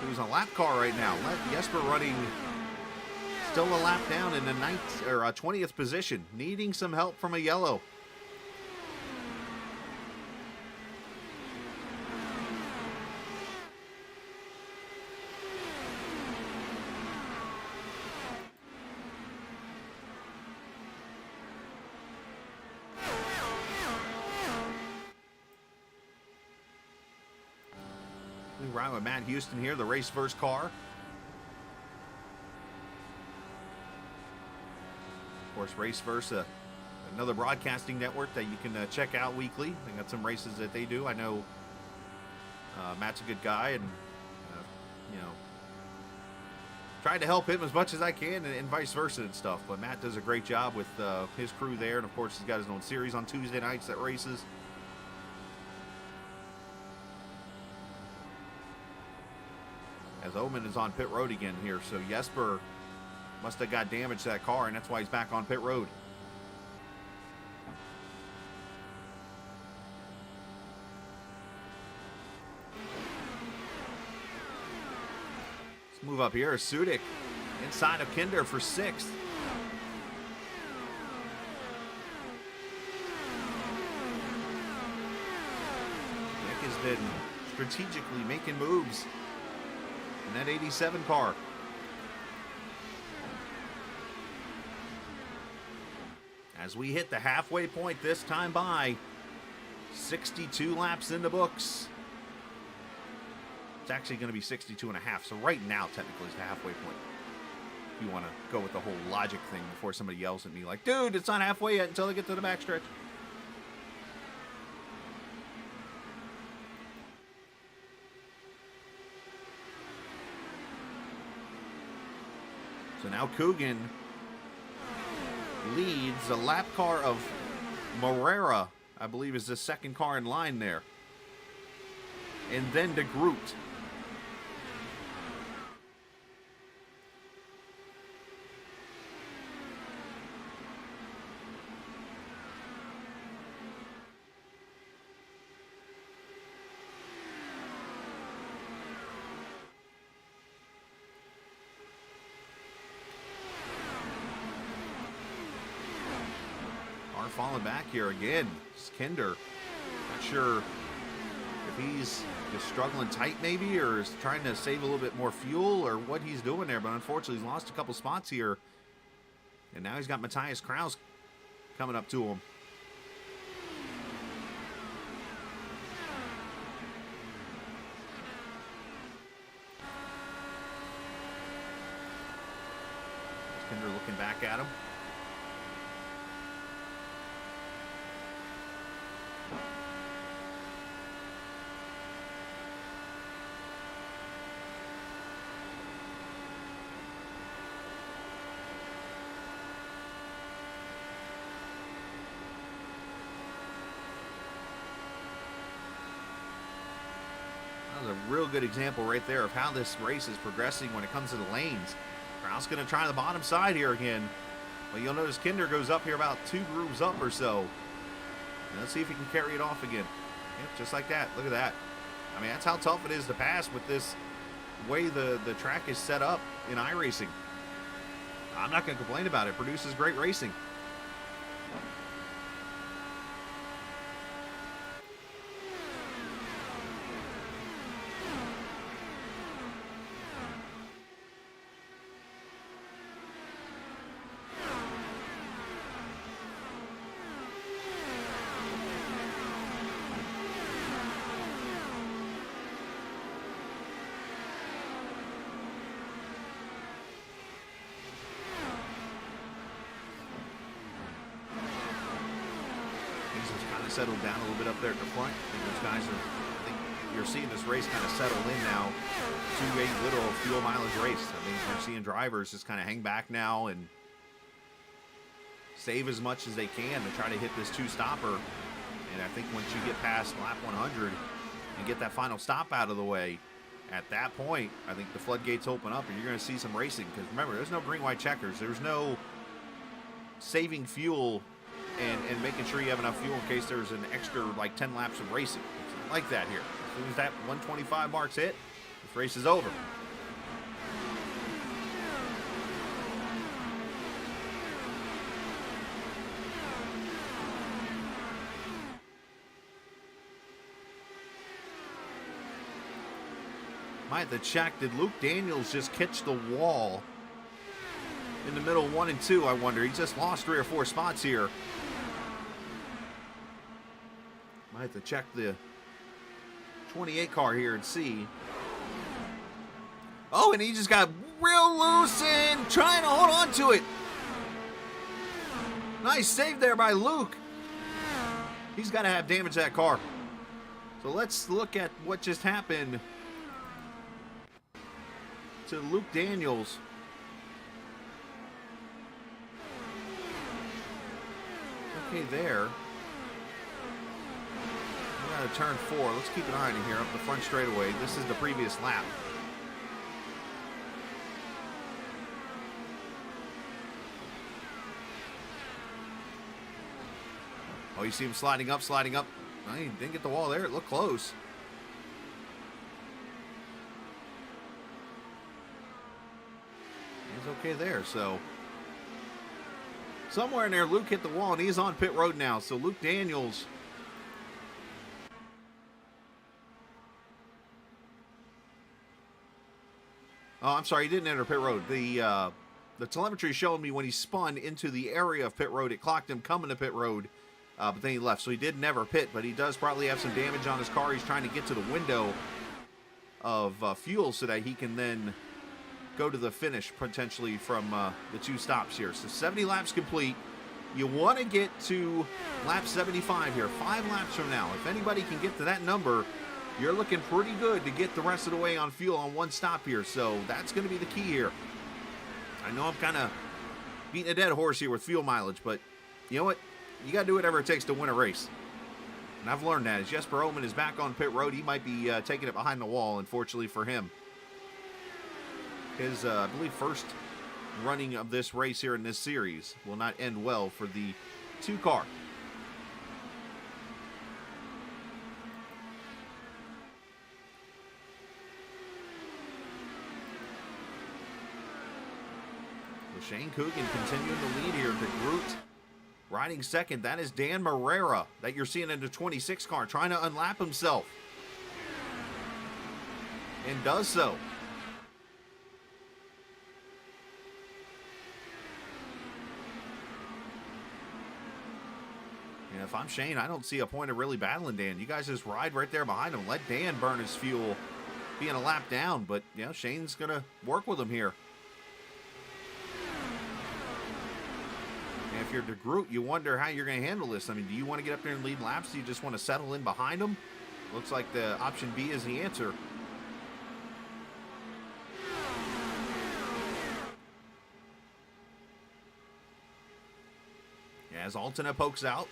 who's a lap car right now. Jesper running still a lap down in the 20th position, needing some help from a yellow. We ride with Matt Houston here, the race first car. Of course, Race Versa, another broadcasting network that you can check out weekly. They got some races that they do. I know Matt's a good guy, and tried to help him as much as I can, and vice versa and stuff. But Matt does a great job with his crew there, and of course he's got his own series on Tuesday nights that races. as Omen is on pit road again here. So Jesper must have got damage to that car, and that's why he's back on pit road. Let's move up here. Sudik inside of Kinder for 6th. Nick has been strategically making moves in that 87 car. As we hit the halfway point this time by 62 laps in the books. It's actually going to be 62 and a half. So right now, technically, is the halfway point. If you want to go with the whole logic thing before somebody yells at me like, dude, it's not halfway yet until they get to the backstretch. So now Cogan leads the lap car of Morera, I believe is the second car in line there. And then de Groot. Falling back here again. It's Kinder. Not sure if he's just struggling tight maybe, or is trying to save a little bit more fuel, or what he's doing there. But unfortunately, he's lost a couple spots here. And now he's got Matthias Kraus coming up to him. Kinder looking back at him. A real good example right there of how this race is progressing when it comes to the lanes. Kraus going to try the bottom side here again. But you'll notice Kinder goes up here about 2 grooves up or so. And let's see if he can carry it off again. Yep, just like that. Look at that. I mean, that's how tough it is to pass with this way the track is set up in iRacing. I'm not going to complain about it. It produces great racing. Settled down a little bit up there at the front. I think those guys are, I think you're seeing this race kind of settle in now to a little fuel mileage race. I mean, you're seeing drivers just kind of hang back now and save as much as they can to try to hit this 2-stopper. And I think once you get past lap 100 and get that final stop out of the way, at that point, I think the floodgates open up and you're going to see some racing. Because remember, there's no green-white checkers. There's no saving fuel and making sure you have enough fuel in case there's an extra like 10 laps of racing. It's not like that here. As soon as that 125 mark's hit, this race is over. Might have to check, did Luke Daniels just catch the wall in the middle 1 and 2, I wonder? He just lost 3 or 4 spots here. Might have to check the 28 car here and see. Oh, and he just got real loose and trying to hold on to it. Nice save there by Luke. He's got to have damaged that car. So let's look at what just happened to Luke Daniels. Okay, there. We got to turn 4. Let's keep an eye on it here up the front straightaway. This is the previous lap. Oh, you see him sliding up, sliding up. No, he didn't get the wall there. It looked close. He's okay there, so somewhere in there, Luke hit the wall, and he's on pit road now. So Luke Daniels. Oh, I'm sorry, he didn't enter pit road. The telemetry showed me when he spun into the area of pit road, it clocked him coming to pit road, but then he left. So he did never pit, but he does probably have some damage on his car. He's trying to get to the window of fuel so that he can then go to the finish potentially from the 2 stops here. So 70 laps complete. You want to get to lap 75 here, 5 laps from now. If anybody can get to that number, you're looking pretty good to get the rest of the way on fuel on 1 stop here. So that's going to be the key here. I know I'm kind of beating a dead horse here with fuel mileage, but you know what? You got to do whatever it takes to win a race. And I've learned that. As Jesper Oman is back on pit road, he might be taking it behind the wall, unfortunately for him. His, I believe, first running of this race here in this series will not end well for the 2 car. Shane Cogan continuing the lead here. DeGroot riding second. That is Dan Marrera that you're seeing in the 26 car trying to unlap himself. And does so. And if I'm Shane, I don't see a point of really battling Dan. You guys just ride right there behind him. Let Dan burn his fuel being a lap down. But, you know, Shane's going to work with him here. And if you're DeGroot, you wonder how you're going to handle this. I mean, do you want to get up there and lead laps? Do you just want to settle in behind them? Looks like the option B is the answer. As Altena pokes out.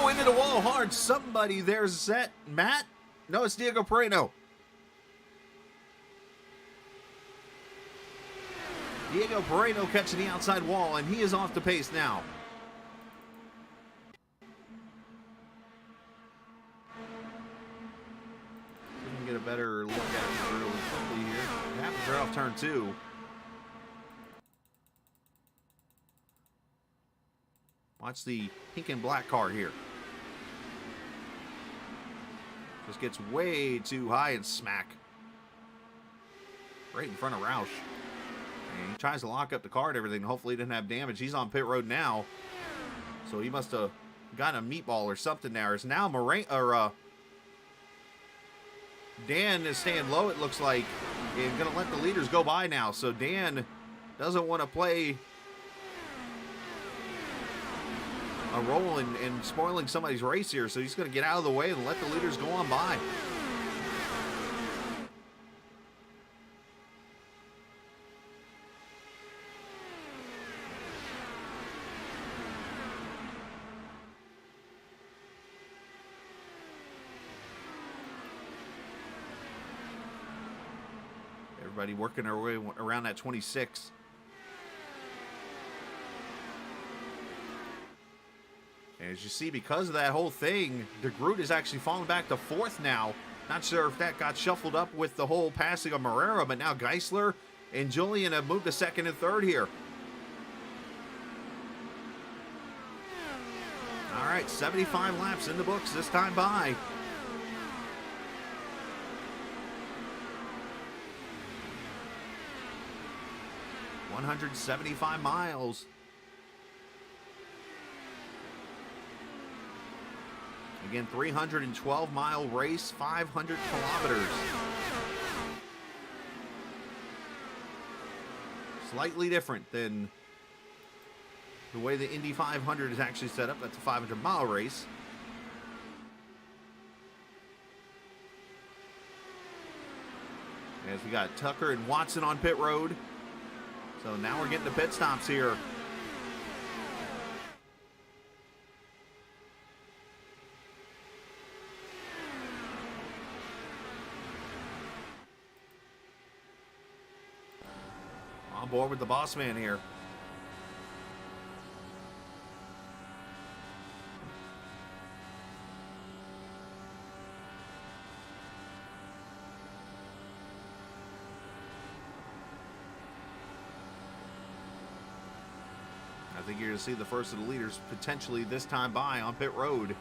Into the wall hard. Somebody there's that Matt? No, it's Diego Pereno. Diego Pereno catching the outside wall, and he is off the pace now. We can get a better look at it really quickly here. It happens right off turn 2. Watch the pink and black car here. Just gets way too high and smack. Right in front of Roush. And he tries to lock up the car and everything. Hopefully he didn't have damage. He's on pit road now. So he must have gotten a meatball or something there. It's now Dan is staying low, it looks like. And going to let the leaders go by now. So Dan doesn't want to play a role in spoiling somebody's race here, so he's going to get out of the way and let the leaders go on by. Everybody working their way around that 26. As you see, because of that whole thing, DeGroot is actually falling back to 4th now. Not sure if that got shuffled up with the whole passing of Marrera, but now Geisler and Julian have moved to 2nd and 3rd here. All right, 75 laps in the books this time by. $175 miles. Again, 312-mile race, 500 kilometers. Slightly different than the way the Indy 500 is actually set up. That's a 500-mile race. As we got Tucker and Watson on pit road. So now we're getting the pit stops here. on board with the boss man here. I think you're going to see the first of the leaders potentially this time by on pit road.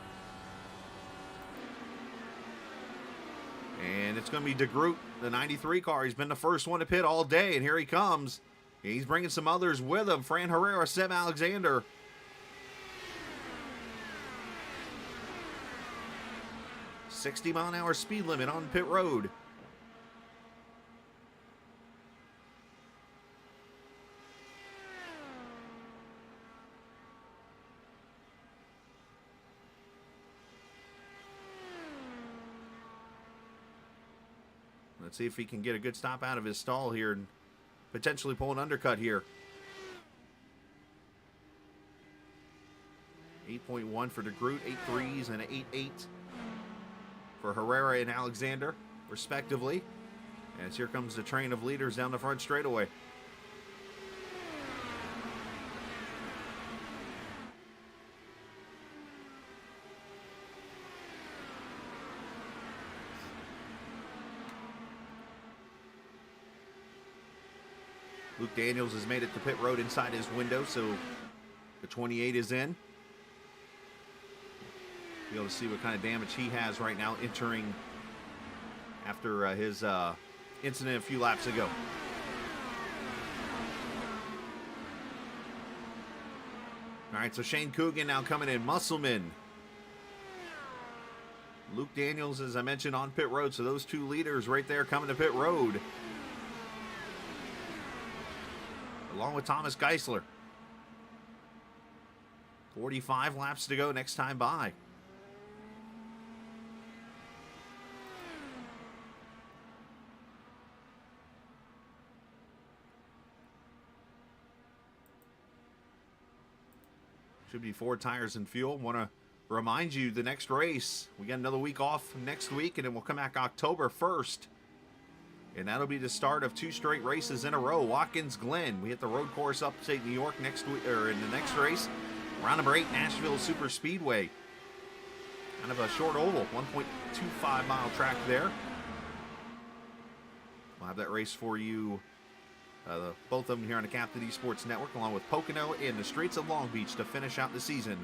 And it's going to be DeGroot, the 93 car. He's been the first one to pit all day, and here he comes. He's bringing some others with him. Fran Herrera, Seb Alexander. "60-mile-an-hour speed limit on pit road." Let's see if he can get a good stop out of his stall here and potentially pull an undercut here. 8.1 for DeGroot, 8.3s and an 8.8 for Herrera and Alexander, respectively. As here comes the train of leaders down the front straightaway. Luke Daniels has made it to pit road inside his window, so the 28 is in. Be able to see what kind of damage he has right now entering after his incident a few laps ago. All right, so Shane Cogan now coming in. Musselman. Luke Daniels, as I mentioned, on pit road, so those two leaders right there coming to pit road. Along with Thomas Geisler. 45 laps to go next time by. Should be 4 tires and fuel. Want to remind you, the next race, we got another week off next week, and then we'll come back October 1st. And that'll be the start of 2 straight races in a row. Watkins Glen. We hit the road course upstate New York next week, or in the next race. Round number 8, Nashville Super Speedway. Kind of a short oval, 1.25 mile track there. We'll have that race for you, both of them here on the Captain eSports Network, along with Pocono and the streets of Long Beach to finish out the season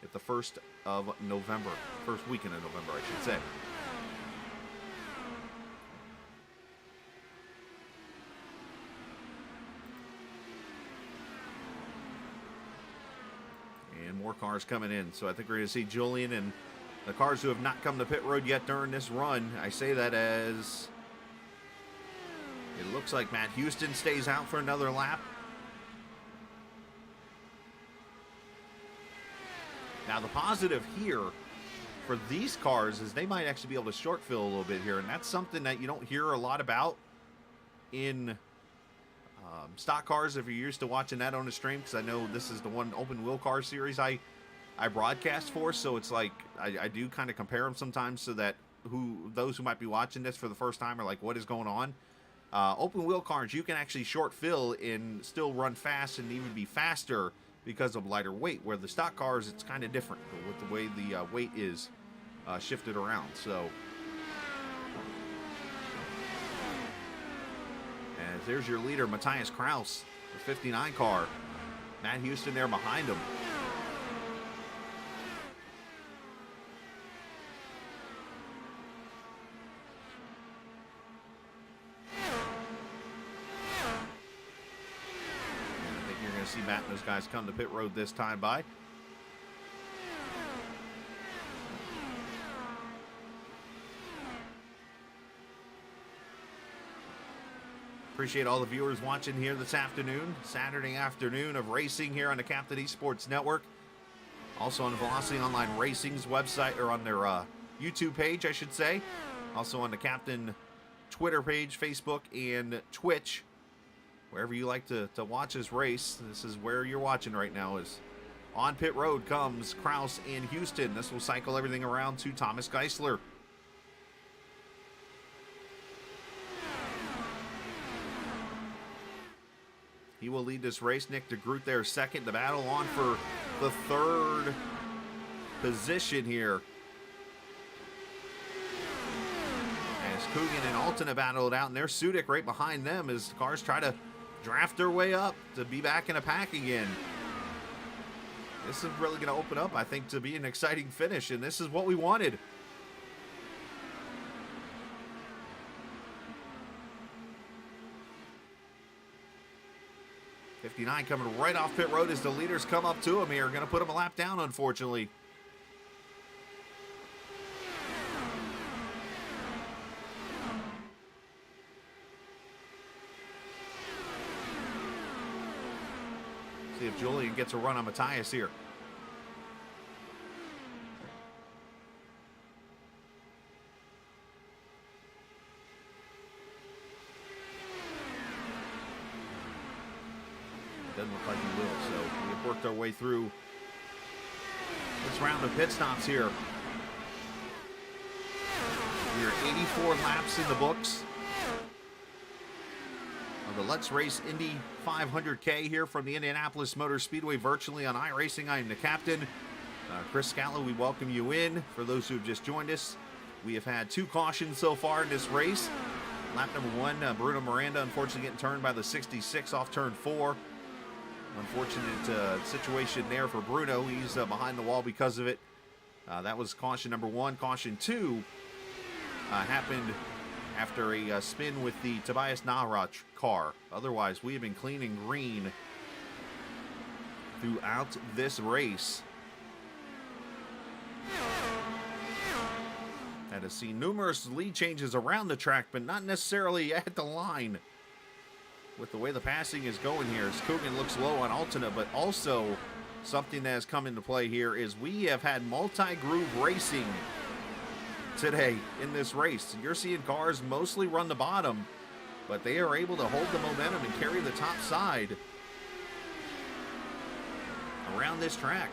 at the 1st of November. First weekend of November, I should say. More cars coming in, so I think we're going to see Julian and the cars who have not come to pit road yet during this run. I say that as it looks like Matt Houston stays out for another lap. Now the positive here for these cars is they might actually be able to short fill a little bit here, and that's something that you don't hear a lot about in stock cars if you're used to watching that on the stream, because I know this is the one open wheel car series I broadcast for, so it's like I do kind of compare them sometimes so that those who might be watching this for the first time are like, what is going on? Open wheel cars, you can actually short fill and still run fast and even be faster because of lighter weight, where the stock cars, it's kind of different with the way the weight is shifted around. So as there's your leader, Matthias Kraus, the 59 car. Matt Houston there behind him. And I think you're going to see Matt and those guys come to pit road this time by. Appreciate all the viewers watching here this afternoon, Saturday afternoon of racing here on the Captain eSports Network. Also on Velocity Online Racing's website, or on their YouTube page, I should say. Also on the Captain Twitter page, Facebook, and Twitch. Wherever you like to watch this race, this is where you're watching right now. Is on pit road comes Kraus and Houston. This will cycle everything around to Thomas Geisler. will lead this race. Nick DeGroot there second. The battle on for the third position here. As Cogan and Alton battle it out, and there's Sudik right behind them as the cars try to draft their way up to be back in a pack again. This is really going to open up, I think, to be an exciting finish, and this is what we wanted. '59 coming right off pit road as the leaders come up to him here. Going to put him a lap down, unfortunately. See if Julian gets a run on Matthias here. Doesn't look like he will, so we have worked our way through this round of pit stops here. We are 84 laps in the books of the Let's Race Indy 500K here from the Indianapolis Motor Speedway, virtually on iRacing. I am the captain, Chris Scala. We welcome you in. For those who have just joined us, we have had 2 cautions so far in this race. Lap number 1, Bruno Miranda unfortunately getting turned by the 66 off turn 4. Unfortunate situation there for Bruno. He's behind the wall because of it. That was caution number 1. Caution 2 happened after a spin with the Tobias Nahrach car. Otherwise, we have been clean and green throughout this race. Had to see numerous lead changes around the track, but not necessarily at the line. With the way the passing is going here, as Cogan looks low on Altina, but also something that has come into play here is we have had multi-groove racing today in this race. You're seeing cars mostly run the bottom, but they are able to hold the momentum and carry the top side around this track.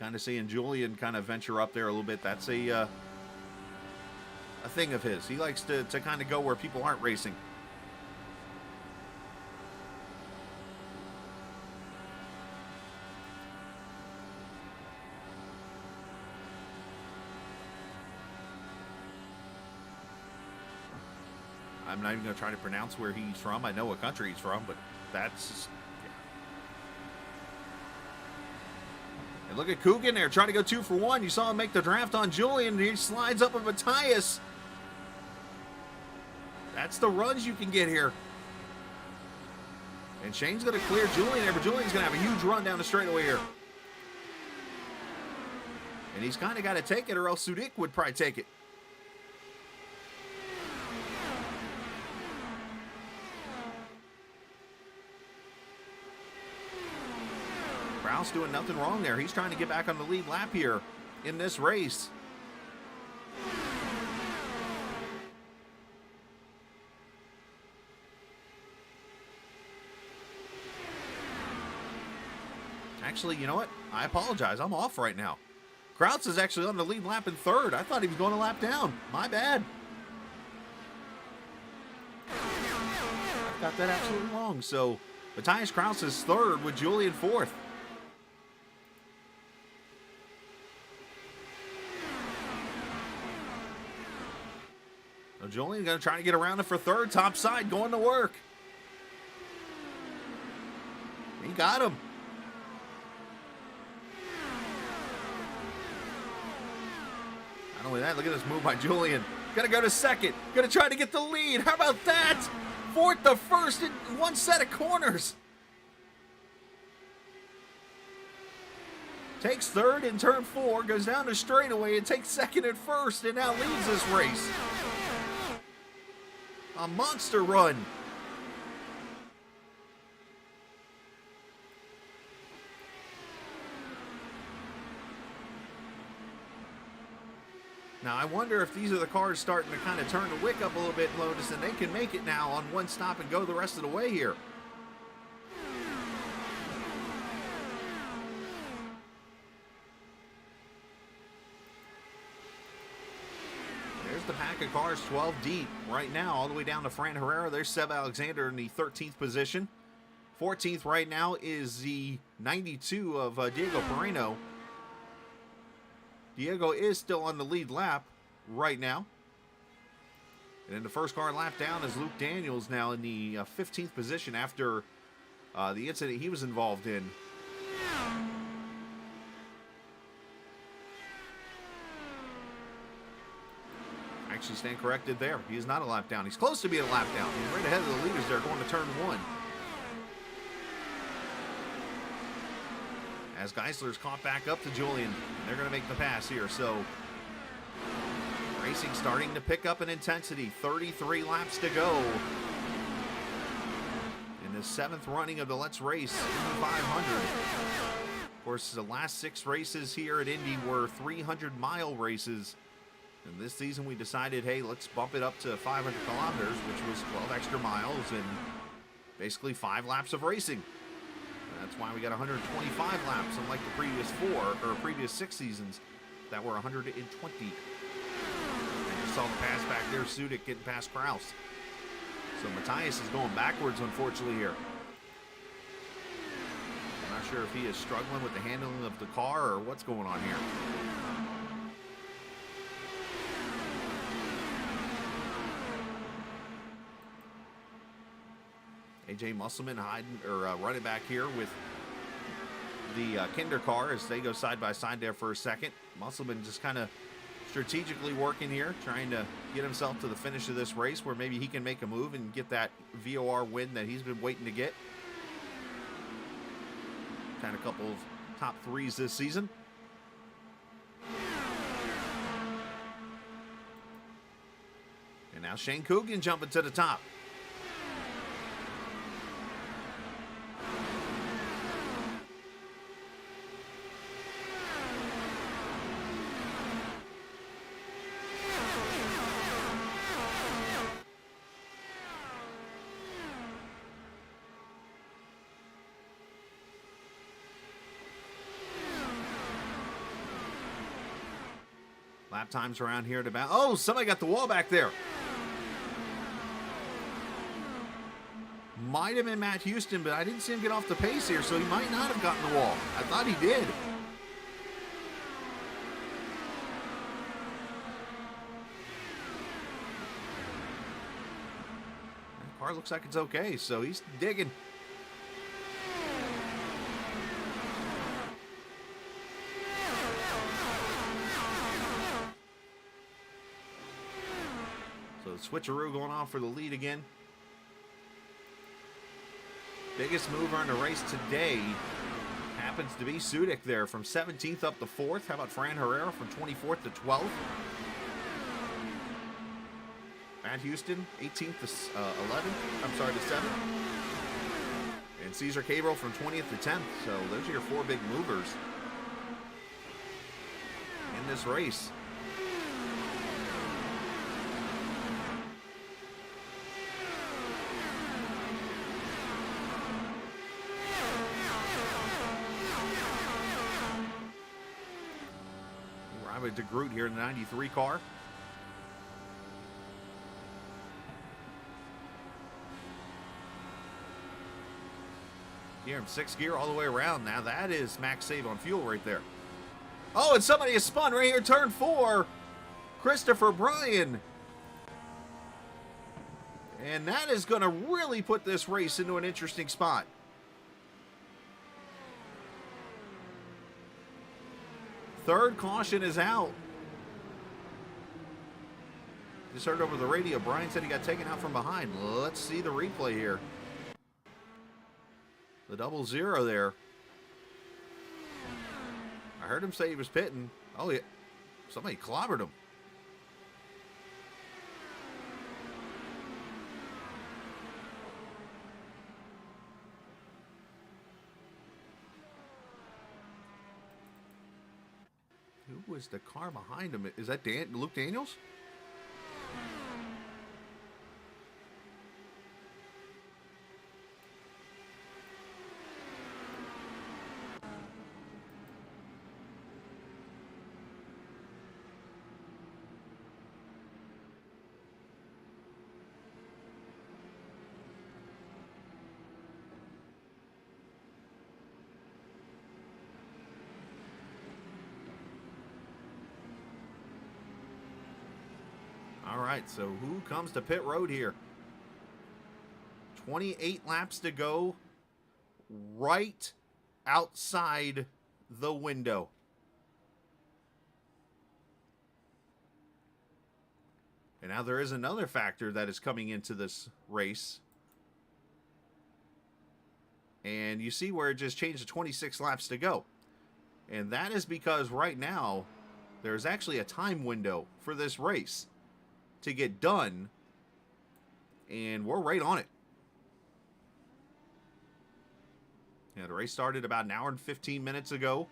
Kind of seeing Julian kind of venture up there a little bit. That's a thing of his. He likes to kind of go where people aren't racing. I'm not even going to try to pronounce where he's from. I know what country he's from, but that's... Look at Cogan there, trying to go 2 for 1. You saw him make the draft on Julian. He slides up with Matthias. That's the runs you can get here. And Shane's going to clear Julian there, but Julian's going to have a huge run down the straightaway here. And he's kind of got to take it, or else Sudik would probably take it. Kraus doing nothing wrong there. He's trying to get back on the lead lap here in this race. Actually, you know what? I apologize. I'm off right now. Kraus is actually on the lead lap in 3rd. I thought he was going a lap down. My bad. I got that absolutely wrong. So, Matthias Kraus is 3rd with Julian 4th. Julian going to try to get around it for 3rd, top side, going to work. He got him. Not only that, look at this move by Julian. Going to go to 2nd. Going to try to get the lead. How about that? 4th to 1st in 1 set of corners. Takes 3rd in turn 4, goes down the straightaway and takes 2nd and 1st, and now leads this race. A monster run. Now, I wonder if these are the cars starting to kind of turn the wick up a little bit, Lotus, and they can make it now on 1 stop and go the rest of the way here. There's the pack of cars, 12 deep right now, all the way down to Fran Herrera. There's Seb Alexander in the 13th position. 14th right now is the 92 of Diego Perino. Diego is still on the lead lap right now. And in the first car lap down is Luke Daniels, now in the 15th position after the incident he was involved in. Actually stand corrected there. He is not a lap down. He's close to being a lap down. He's right ahead of the leaders there going to turn 1. As Geisler's caught back up to Julian. They're going to make the pass here. So racing starting to pick up in intensity. 33 laps to go in the 7th running of the Let's Race Indy 500. Of course, the last 6 races here at Indy were 300-mile races. And this season we decided, hey, let's bump it up to 500 kilometers, which was 12 extra miles and basically 5 laps of racing. And that's why we got 125 laps, unlike the previous 6 seasons that were 120. And you saw the pass back there, Sudik getting past Kraus. So Matthias is going backwards, unfortunately, here. I'm not sure if he is struggling with the handling of the car or what's going on here. AJ Musselman running back here with the Kinder car as they go side by side there for a second. Musselman just kind of strategically working here, trying to get himself to the finish of this race where maybe he can make a move and get that VOR win that he's been waiting to get. Had a couple of top 3s this season. And now Shane Cogan jumping to the top. Lap times around here at about... Oh, somebody got the wall back there. Might have been Matt Houston, but I didn't see him get off the pace here, so he might not have gotten the wall. I thought he did. The car looks like it's okay, so he's digging. Switcheroo going on for the lead again. Biggest mover in the race today happens to be Sudik there from 17th up to 4th. How about Fran Herrera from 24th to 12th? Matt Houston, 18th to 7th. And Cesar Cabral from 20th to 10th. So those are your 4 big movers in this race. With DeGroot here in the 93 car. Here in 6th gear all the way around. Now that is max save on fuel right there. Oh, and somebody has spun right here, turn 4. Christopher Bryan. And that is going to really put this race into an interesting spot. Third caution is out. Just heard over the radio, Brian said he got taken out from behind. Let's see the replay here. The 0-0 there. I heard him say he was pitting. Oh, yeah. Somebody clobbered him. Who was the car behind him? Is that Luke Daniels? All right, so who comes to pit road here? 28 laps to go. Right outside the window. And now there is another factor that is coming into this race. And you see where it just changed to 26 laps to go. And that is because right now, there's actually a time window for this race to get done. And we're right on it. Yeah, the race started about an hour and 15 minutes ago.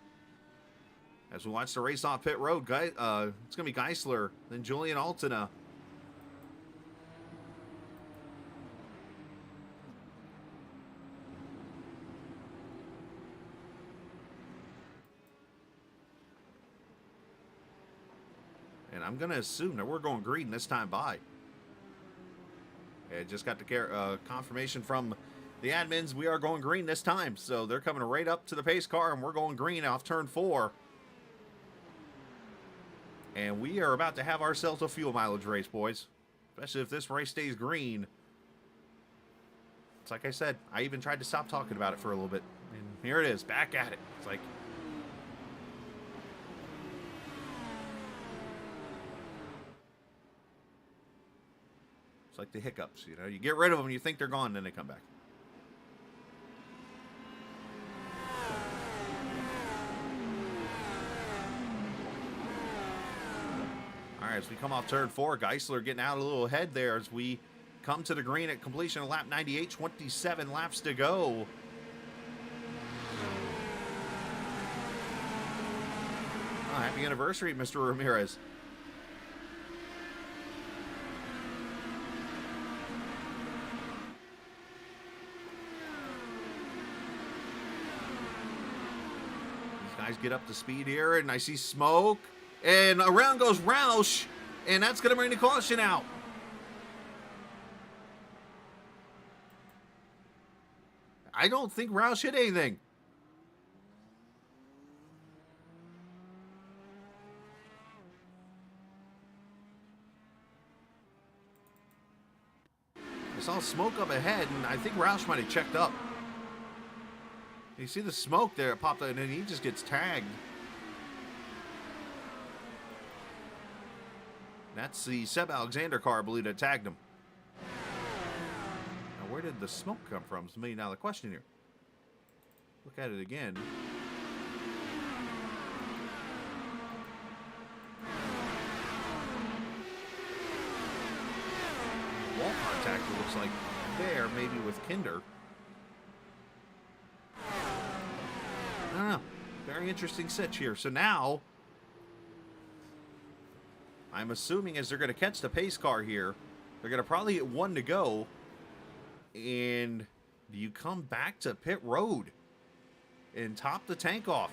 As we watch the race off pit road, it's going to be Geisler, then Julian Altina. And I'm going to assume that we're going green this time by. I just got the confirmation from the admins. We are going green this time. So they're coming right up to the pace car, and we're going green off turn 4. And we are about to have ourselves a fuel mileage race, boys. Especially if this race stays green. It's like I said, I even tried to stop talking about it for a little bit. And here it is, back at it. It's like... It's like the hiccups, you know. You get rid of them, you think they're gone, then they come back. All right, as we come off turn 4, Geisler getting out a little ahead there as we come to the green at completion of lap 98, 27 laps to go. Oh, happy anniversary, Mr. Ramirez. Guys get up to speed here, and I see smoke, and around goes Roush, and that's going to bring the caution out. I don't think Roush hit anything. I saw smoke up ahead, and I think Roush might have checked up. You see the smoke there, it popped out, and then he just gets tagged. That's the Seb Alexander car, I believe, that tagged him. Now, where did the smoke come from? It's a $1 million question here. Look at it again. Wall contact, it looks like there, maybe with Kinder. I don't know. Very interesting sitch here. So now, I'm assuming as they're going to catch the pace car here, they're going to probably get 1 to go. And you come back to pit road and top the tank off.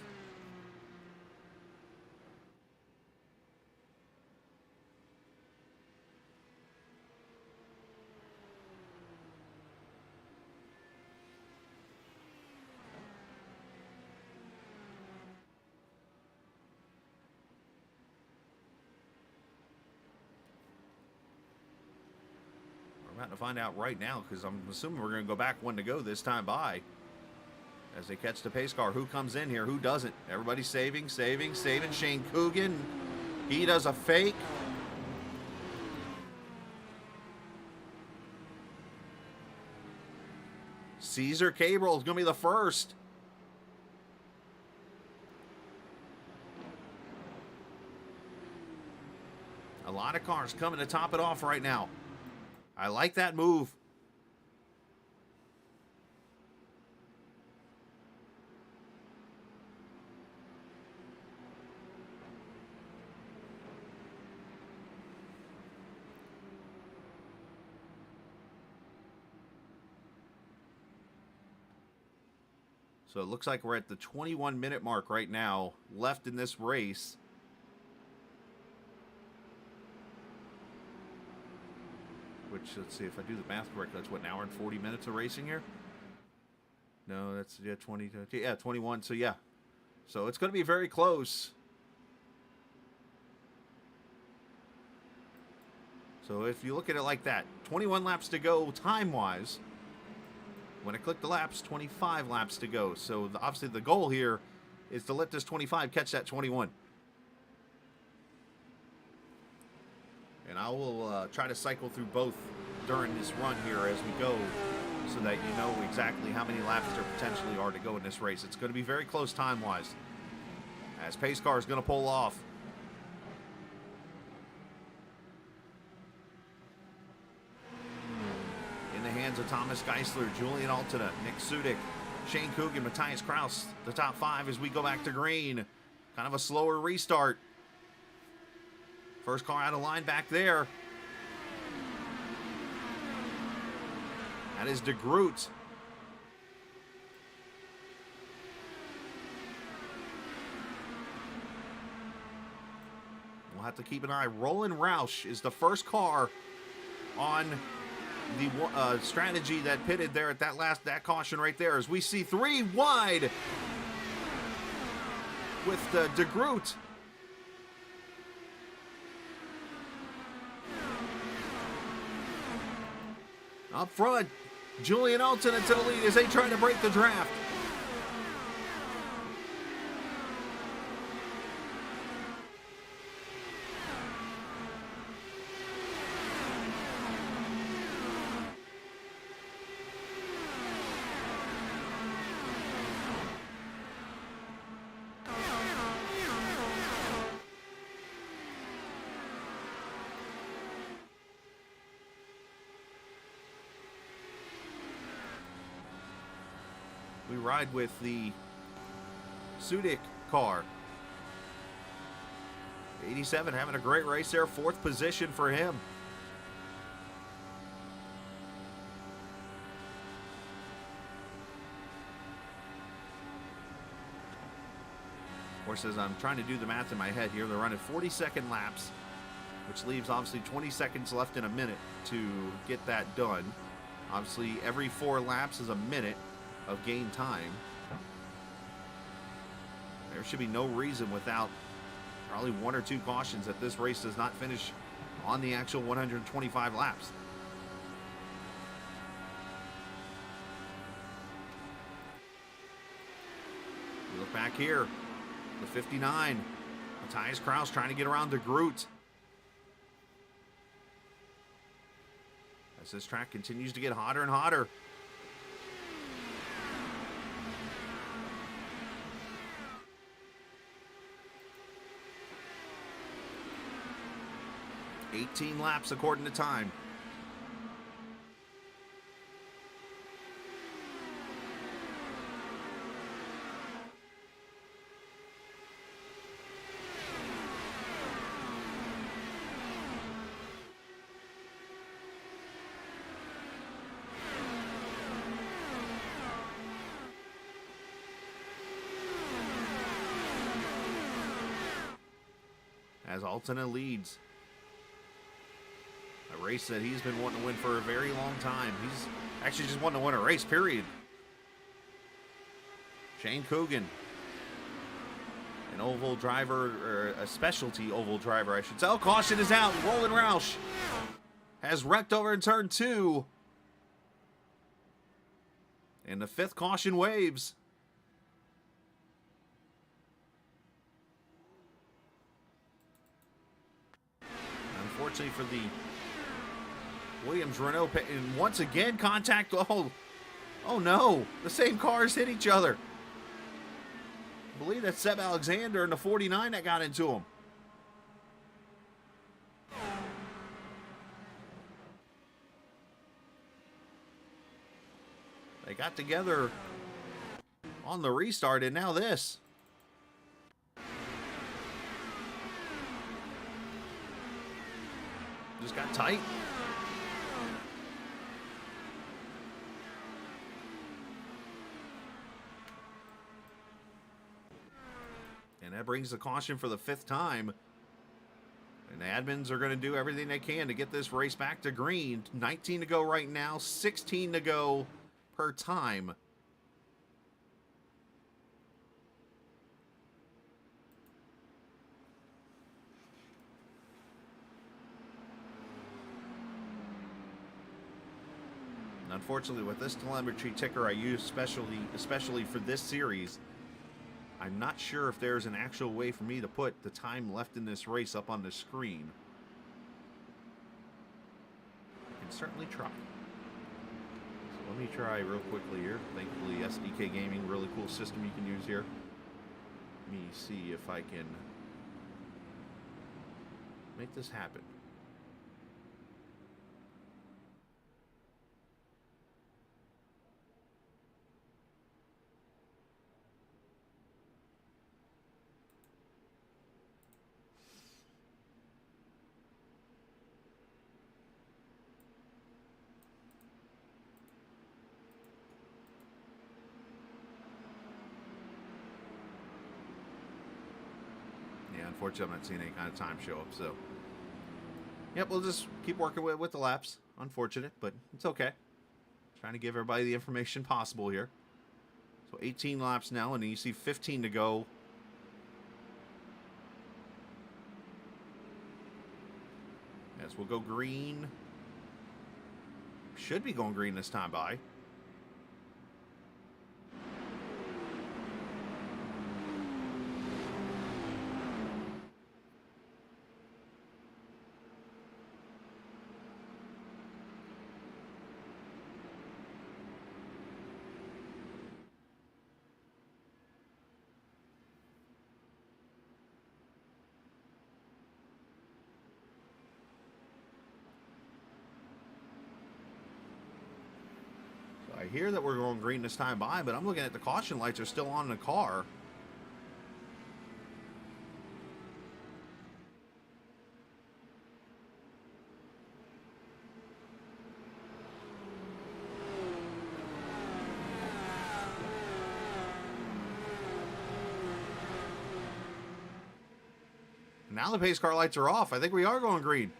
About to find out right now, because I'm assuming we're going to go back 1 to go this time by. As they catch the pace car. Who comes in here? Who doesn't? Everybody's saving. Shane Cogan. He does a fake. Caesar Cabral is going to be the first. A lot of cars coming to top it off right now. I like that move. So it looks like we're at the 21-minute mark right now, left in this race. Which, let's see, if I do the math correctly, that's what, an hour and 40 minutes of racing here? No, that's, yeah, 20, yeah, 21, so yeah. So it's going to be very close. So if you look at it like that, 21 laps to go time-wise. When I click the laps, 25 laps to go. So obviously the goal here is to let this 25 catch that 21. And I will try to cycle through both during this run here as we go, so that you know exactly how many laps there potentially are to go in this race. It's going to be very close time-wise, as pace car is going to pull off. In the hands of Thomas Geisler, Julian Altena, Nick Sudik, Shane Cogan, Matthias Kraus, the top 5 as we go back to green. Kind of a slower restart. First car out of line back there. That is De Groot. We'll have to keep an eye. Roland Roush is the first car on the strategy that pitted there at that caution right there, as we see 3 wide with De Groot. Up front, Julian Altena to the lead as they try to break the draft. We ride with the Sudik car. 87 having a great race there. 4th position for him. Of course, as I'm trying to do the math in my head here, they're running 40-second laps, which leaves obviously 20 seconds left in a minute to get that done. Obviously, every 4 laps is a minute of gain time. There should be no reason, without probably 1 or 2 cautions, that this race does not finish on the actual 125 laps. We look back here, the 59, Matthias Kraus trying to get around De Groot. As this track continues to get hotter and hotter. $18 laps according to time. As Altena leads. A race that he's been wanting to win for a very long time. He's actually just wanting to win a race, period. Shane Cogan, an oval driver, or a specialty oval driver, I should say. Oh, caution is out. Roland Roush has wrecked over in turn 2. And the 5th caution waves. Unfortunately for the Williams Renault, and once again contact. Oh no, the same cars hit each other. I believe that's Seb Alexander in the 49 that got into him. They got together on the restart, and now this. Just got tight. And that brings the caution for the 5th time. And the admins are going to do everything they can to get this race back to green. 19 to go right now, 16 to go per time. And unfortunately, with this telemetry ticker I use especially for this series, I'm not sure if there's an actual way for me to put the time left in this race up on the screen. I can certainly try. So let me try real quickly here. Thankfully, SDK Gaming, really cool system you can use here. Let me see if I can make this happen. Unfortunately, I'm not seeing any kind of time show up, so yep, we'll just keep working with the laps. Unfortunate, but it's okay. Trying to give everybody the information possible here. So 18 laps now, and you see 15 to go. Yes, we'll go green. Should be going green this time by. I hear that we're going green this time by, but I'm looking at the caution lights are still on the car. Now the pace car lights are off. I think we are going green.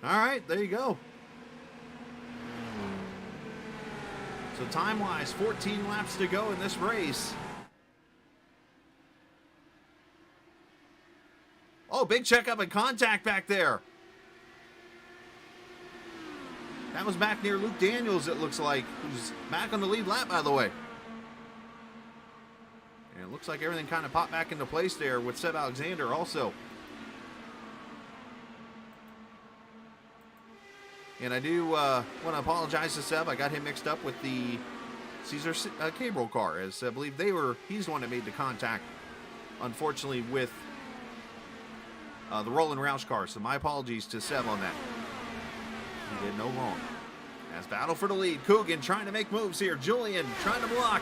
All right, there you go. So time-wise, 14 laps to go in this race. Oh, big checkup and contact back there. That was back near Luke Daniels, it looks like, who's back on the lead lap, by the way. And it looks like everything kind of popped back into place there with Seb Alexander also. And I do want to apologize to Seb. I got him mixed up with the Caesar Cabrol car, as I believe he's the one that made the contact, unfortunately, with the Roland Roush car. So my apologies to Seb on that. He did no wrong. As battle for the lead, Cogan trying to make moves here. Julian trying to block,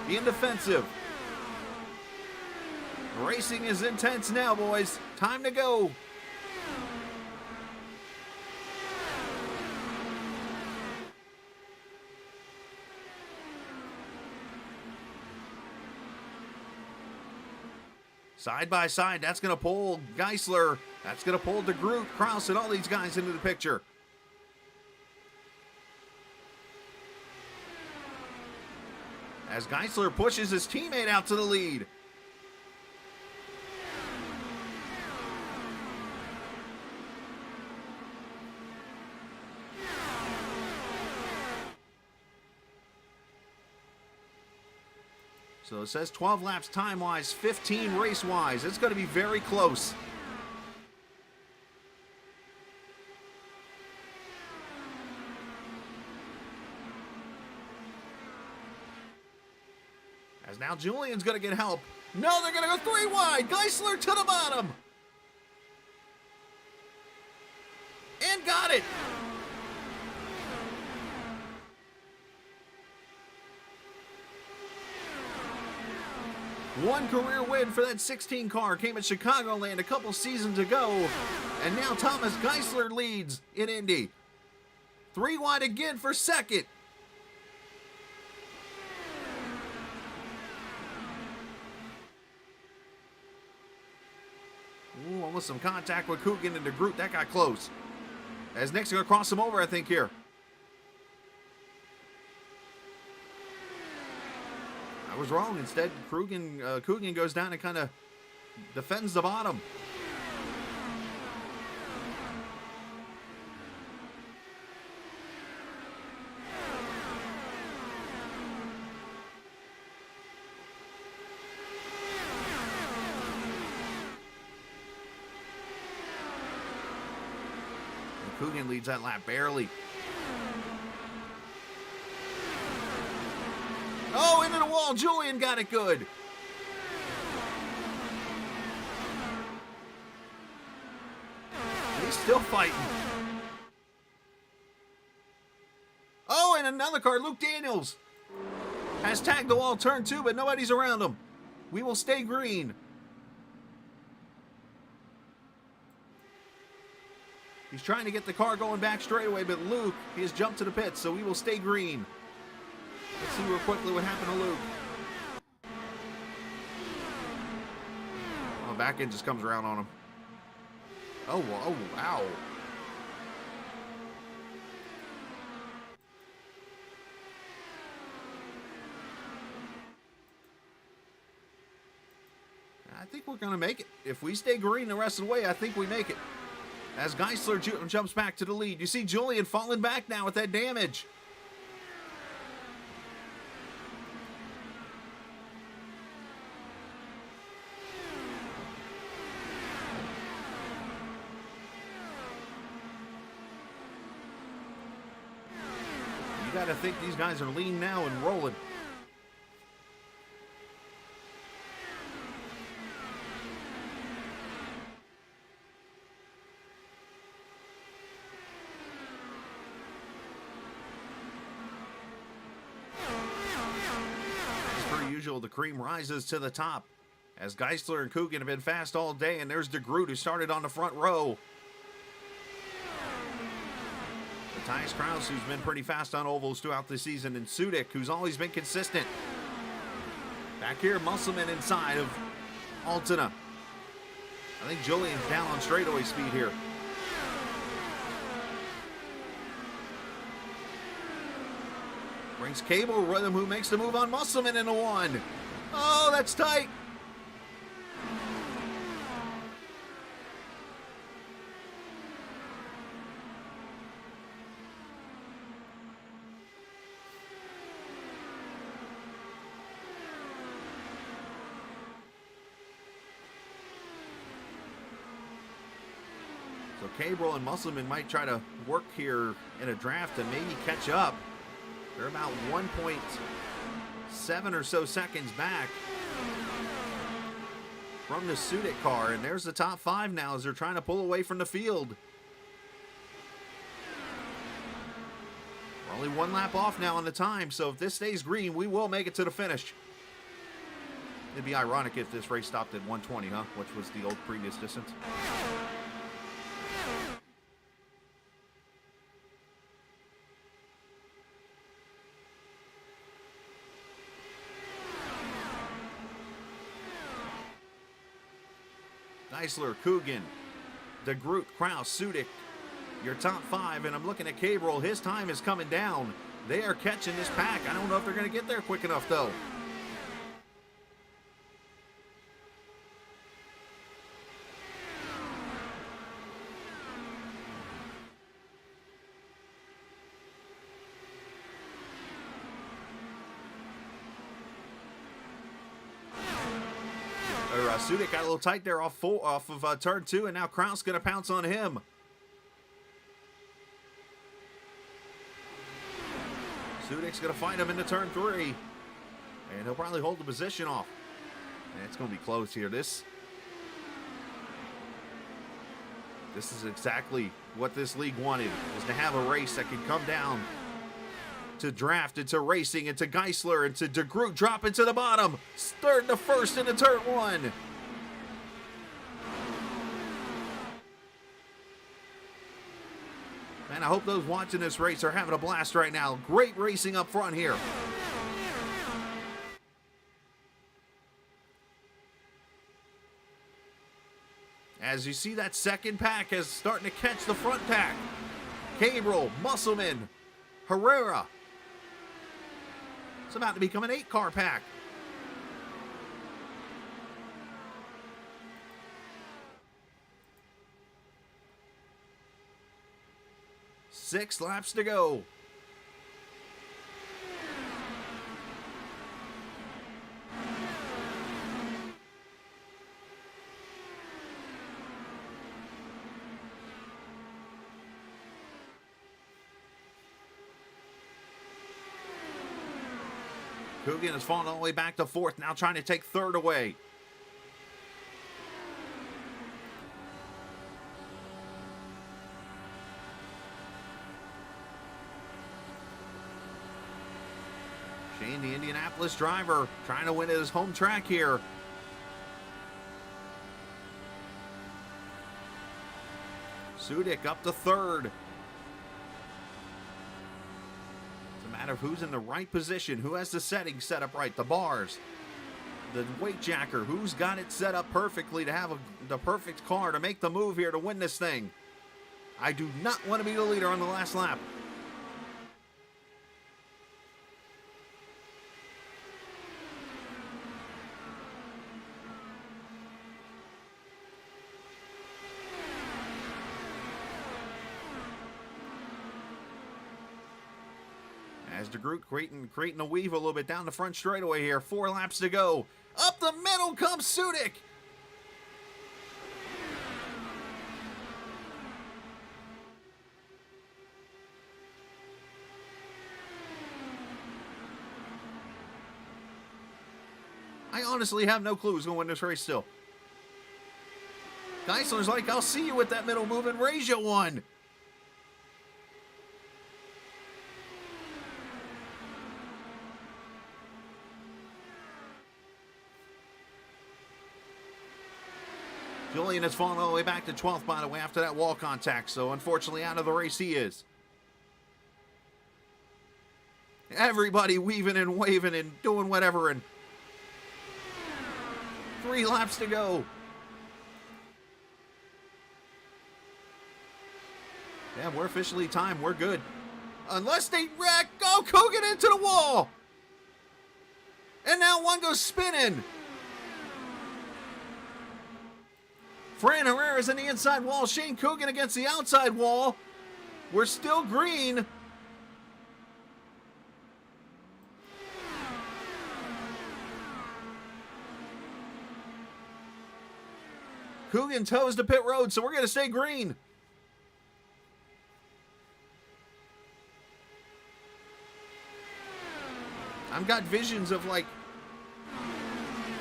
being defensive. Racing is intense now, boys. Time to go. Side by side, that's going to pull Geisler. That's going to pull DeGroot, Kraus, and all these guys into the picture. As Geisler pushes his teammate out to the lead. So it says 12 laps time-wise, 15 race-wise. It's going to be very close. As now Julian's going to get help. No, they're going to go 3 wide. Geisler to the bottom. And got it. One career win for that 16 car came at Chicagoland a couple seasons ago, and now Thomas Geisler leads in Indy. 3 wide again for second. Ooh, almost some contact with Cogan and DeGroot. That got close. As Nick's going to cross him over, I think, here. I was wrong. Instead, Cogan goes down and kind of defends the bottom. Cogan leads that lap barely. Oh, into the wall. Julian got it good. He's still fighting. Oh, and another car, Luke Daniels, has tagged the wall turn 2, but nobody's around him. We will stay green. He's trying to get the car going back straightaway, but Luke, he has jumped to the pits, so we will stay green. Let's see real quickly what happened to Luke. Oh, back end just comes around on him. Oh, wow. I think we're going to make it. If we stay green the rest of the way, I think we make it. As Geisler jumps back to the lead. You see Julian falling back now with that damage. You got to think these guys are lean now and rolling. The cream rises to the top as Geisler and Cogan have been fast all day, and there's DeGroot who started on the front row. Matthias Kraus, who's been pretty fast on ovals throughout the season, and Sudik, who's always been consistent. Back here, Musselman inside of Altena. I think Julian's down on straightaway speed here. Brings Cable with him, who makes the move on Musselman in the 1. Oh, that's tight. So Cable and Musselman might try to work here in a draft to maybe catch up. They're about 1.7 or so seconds back from the Sudik car, and there's the top 5 now as they're trying to pull away from the field. We're only 1 lap off now on the time, so if this stays green, we will make it to the finish. It'd be ironic if this race stopped at 120, huh? Which was the old previous distance. Geisler, Cogan, DeGroot, Kraus, Sudik, your top 5, and I'm looking at Cabrol. His time is coming down. They are catching this pack. I don't know if they're going to get there quick enough, though. Sudik got a little tight there off of turn 2, and now Kraus going to pounce on him. Sudik's going to find him into turn 3, and he'll probably hold the position off. And it's going to be close here. This is exactly what this league wanted, was to have a race that could come down to draft, into racing, into Geisler, into DeGroot dropping to the bottom. Third to first into turn 1. Man, I hope those watching this race are having a blast right now. Great racing up front here. As you see, that second pack is starting to catch the front pack. Cabrol, Musselman, Herrera. It's about to become an 8-car pack. Six laps to go. Cogan has fallen all the way back to fourth, now trying to take third away. Shane, the Indianapolis driver, trying to win at his home track here. Sudik up to third. It's a matter of who's in the right position, who has the settings set up right, the bars, the weight jacker, who's got it set up perfectly to have the perfect car to make the move here to win this thing. I do not want to be the leader on the last lap. As DeGroot creating a weave a little bit down the front straightaway here. 4 laps to go. Up the middle comes Sudik. I honestly have no clue who's going to win this race still. Geisler's like, I'll see you with that middle move and raise you one. Julian has fallen all the way back to 12th, by the way, after that wall contact. So, unfortunately, out of the race he is. Everybody weaving and waving and doing whatever. And 3 laps to go. Yeah, we're officially timed. We're good. Unless they wreck. Go, Cogan into the wall. And now one goes spinning. Fran Herrera's in the inside wall. Shane Cogan against the outside wall. We're still green. Cogan toes the pit road, so we're going to stay green. I've got visions of like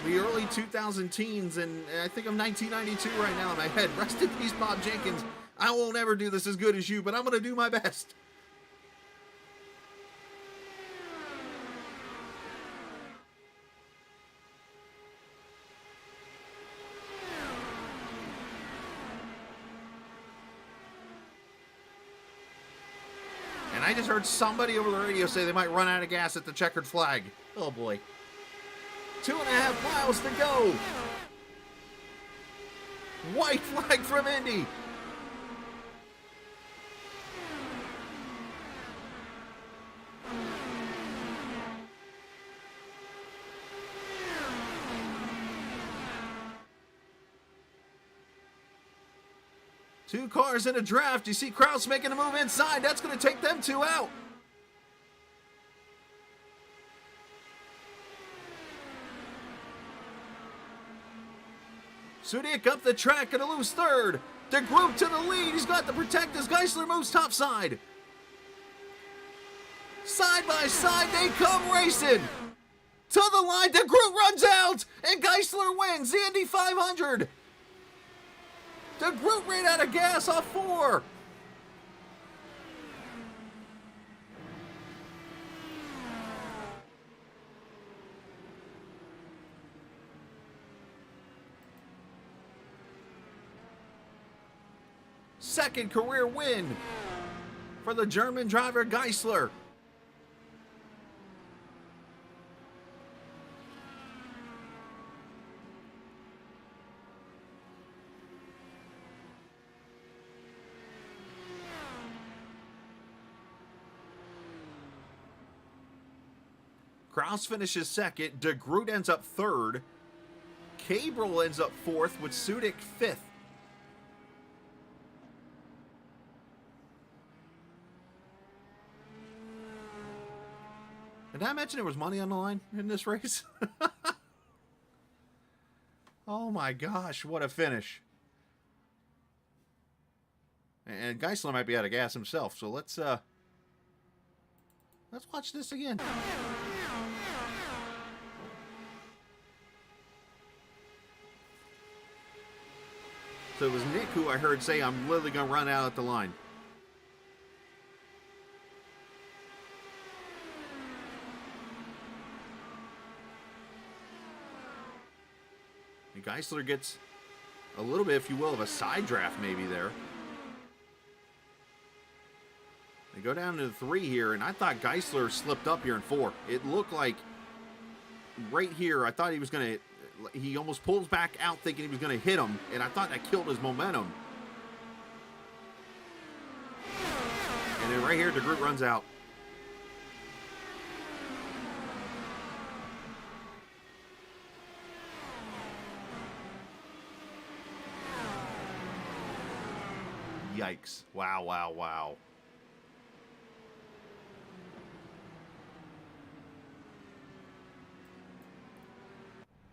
the early 2000 teens, and I think I'm 1992 right now in my head. Rest in peace, Bob Jenkins. I won't ever do this as good as you, but I'm going to do my best. And I just heard somebody over the radio say they might run out of gas at the checkered flag. Oh boy. 2.5 miles to go. White flag from Indy. Two cars in a draft. You see Kraus making a move inside. That's going to take them 2 out. Sudik up the track, gonna lose third. DeGroot to the lead. He's got to protect as Geisler moves topside. Side by side, they come racing. To the line, DeGroot runs out, and Geisler wins the Indy 500. DeGroot ran out of gas off 4. Second career win for the German driver Geisler. Kraus finishes second. DeGroot ends up third. Cabrel ends up fourth with Sudik fifth. Did I mention there was money on the line in this race? Oh my gosh, what a finish. And Geisler might be out of gas himself, so let's watch this again. So it was Nick who I heard say, I'm literally going to run out at the line. And Geisler gets a little bit, if you will, of a side draft maybe there. They go down to the 3 here, and I thought Geisler slipped up here in 4. It looked like right here, I thought he was going to, he almost pulls back out thinking he was going to hit him, and I thought that killed his momentum. And then right here, DeGroot runs out. Yikes. Wow, wow, wow.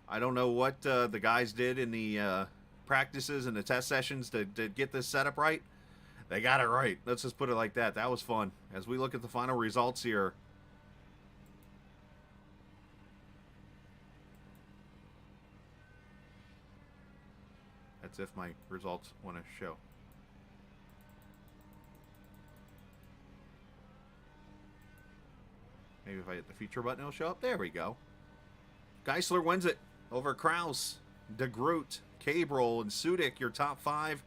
I don't know what the guys did in the practices and the test sessions to get this setup right. They got it right. Let's just put it like that. That was fun. As we look at the final results here. That's if my results want to show. Maybe if I hit the feature button, it'll show up. There we go. Geisler wins it over Kraus, DeGroot, Cabrol, and Sudik, your top 5.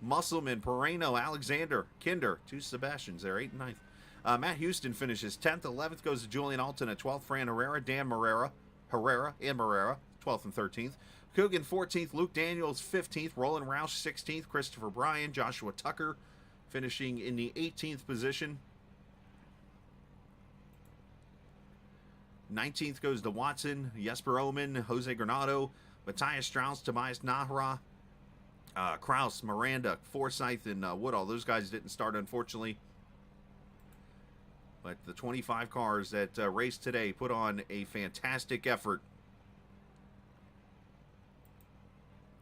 Musselman, Pereno, Alexander, Kinder, 2 Sebastians there, 8th and 9th. Matt Houston finishes 10th. 11th goes to Julian Alton at 12th. Fran Herrera, Dan Herrera, and Herrera, 12th and 13th. Cogan, 14th. Luke Daniels, 15th. Roland Roush, 16th. Christopher Bryan, Joshua Tucker, finishing in the 18th position. 19th goes to Watson, Jesper Oman, Jose Granado, Matthias Strauss, Tobias Nahra, Kraus, Miranda, Forsyth, and Woodall. Those guys didn't start, unfortunately. But the 25 cars that raced today put on a fantastic effort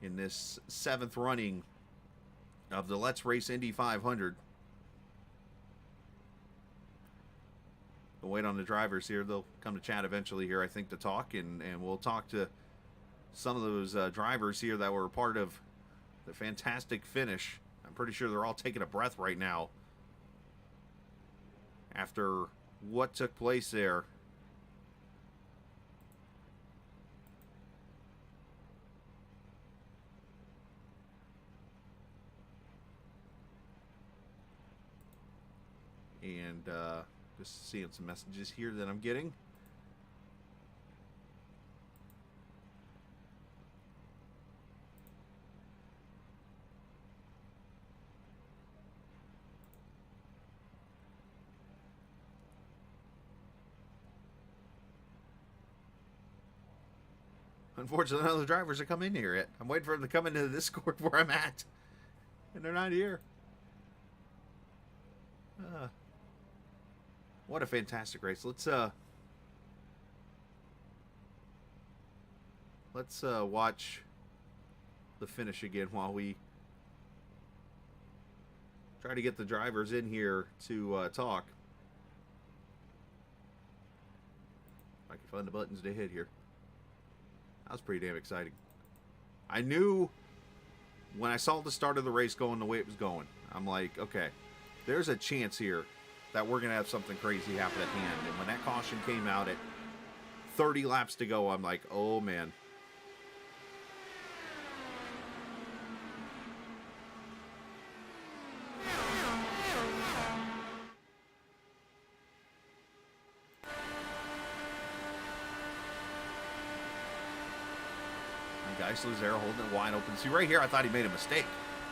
in this 7th running of the Let's Race Indy 500. We'll wait on the drivers here. They'll come to chat eventually here, I think, to talk, and we'll talk to some of those drivers here that were a part of the fantastic finish. I'm pretty sure they're all taking a breath right now after what took place there. And just seeing some messages here that I'm getting. Unfortunately, none of the drivers are coming in here yet. I'm waiting for them to come into the Discord where I'm at. And they're not here. What a fantastic race. Let's watch the finish again while we try to get the drivers in here to talk. If I can find the buttons to hit here. That was pretty damn exciting. I knew when I saw the start of the race going the way it was going, I'm like, okay, there's a chance here that we're going to have something crazy happen at the end. And when that caution came out at 30 laps to go, I'm like, oh, man. And Geisler's there holding it wide open. See, right here, I thought he made a mistake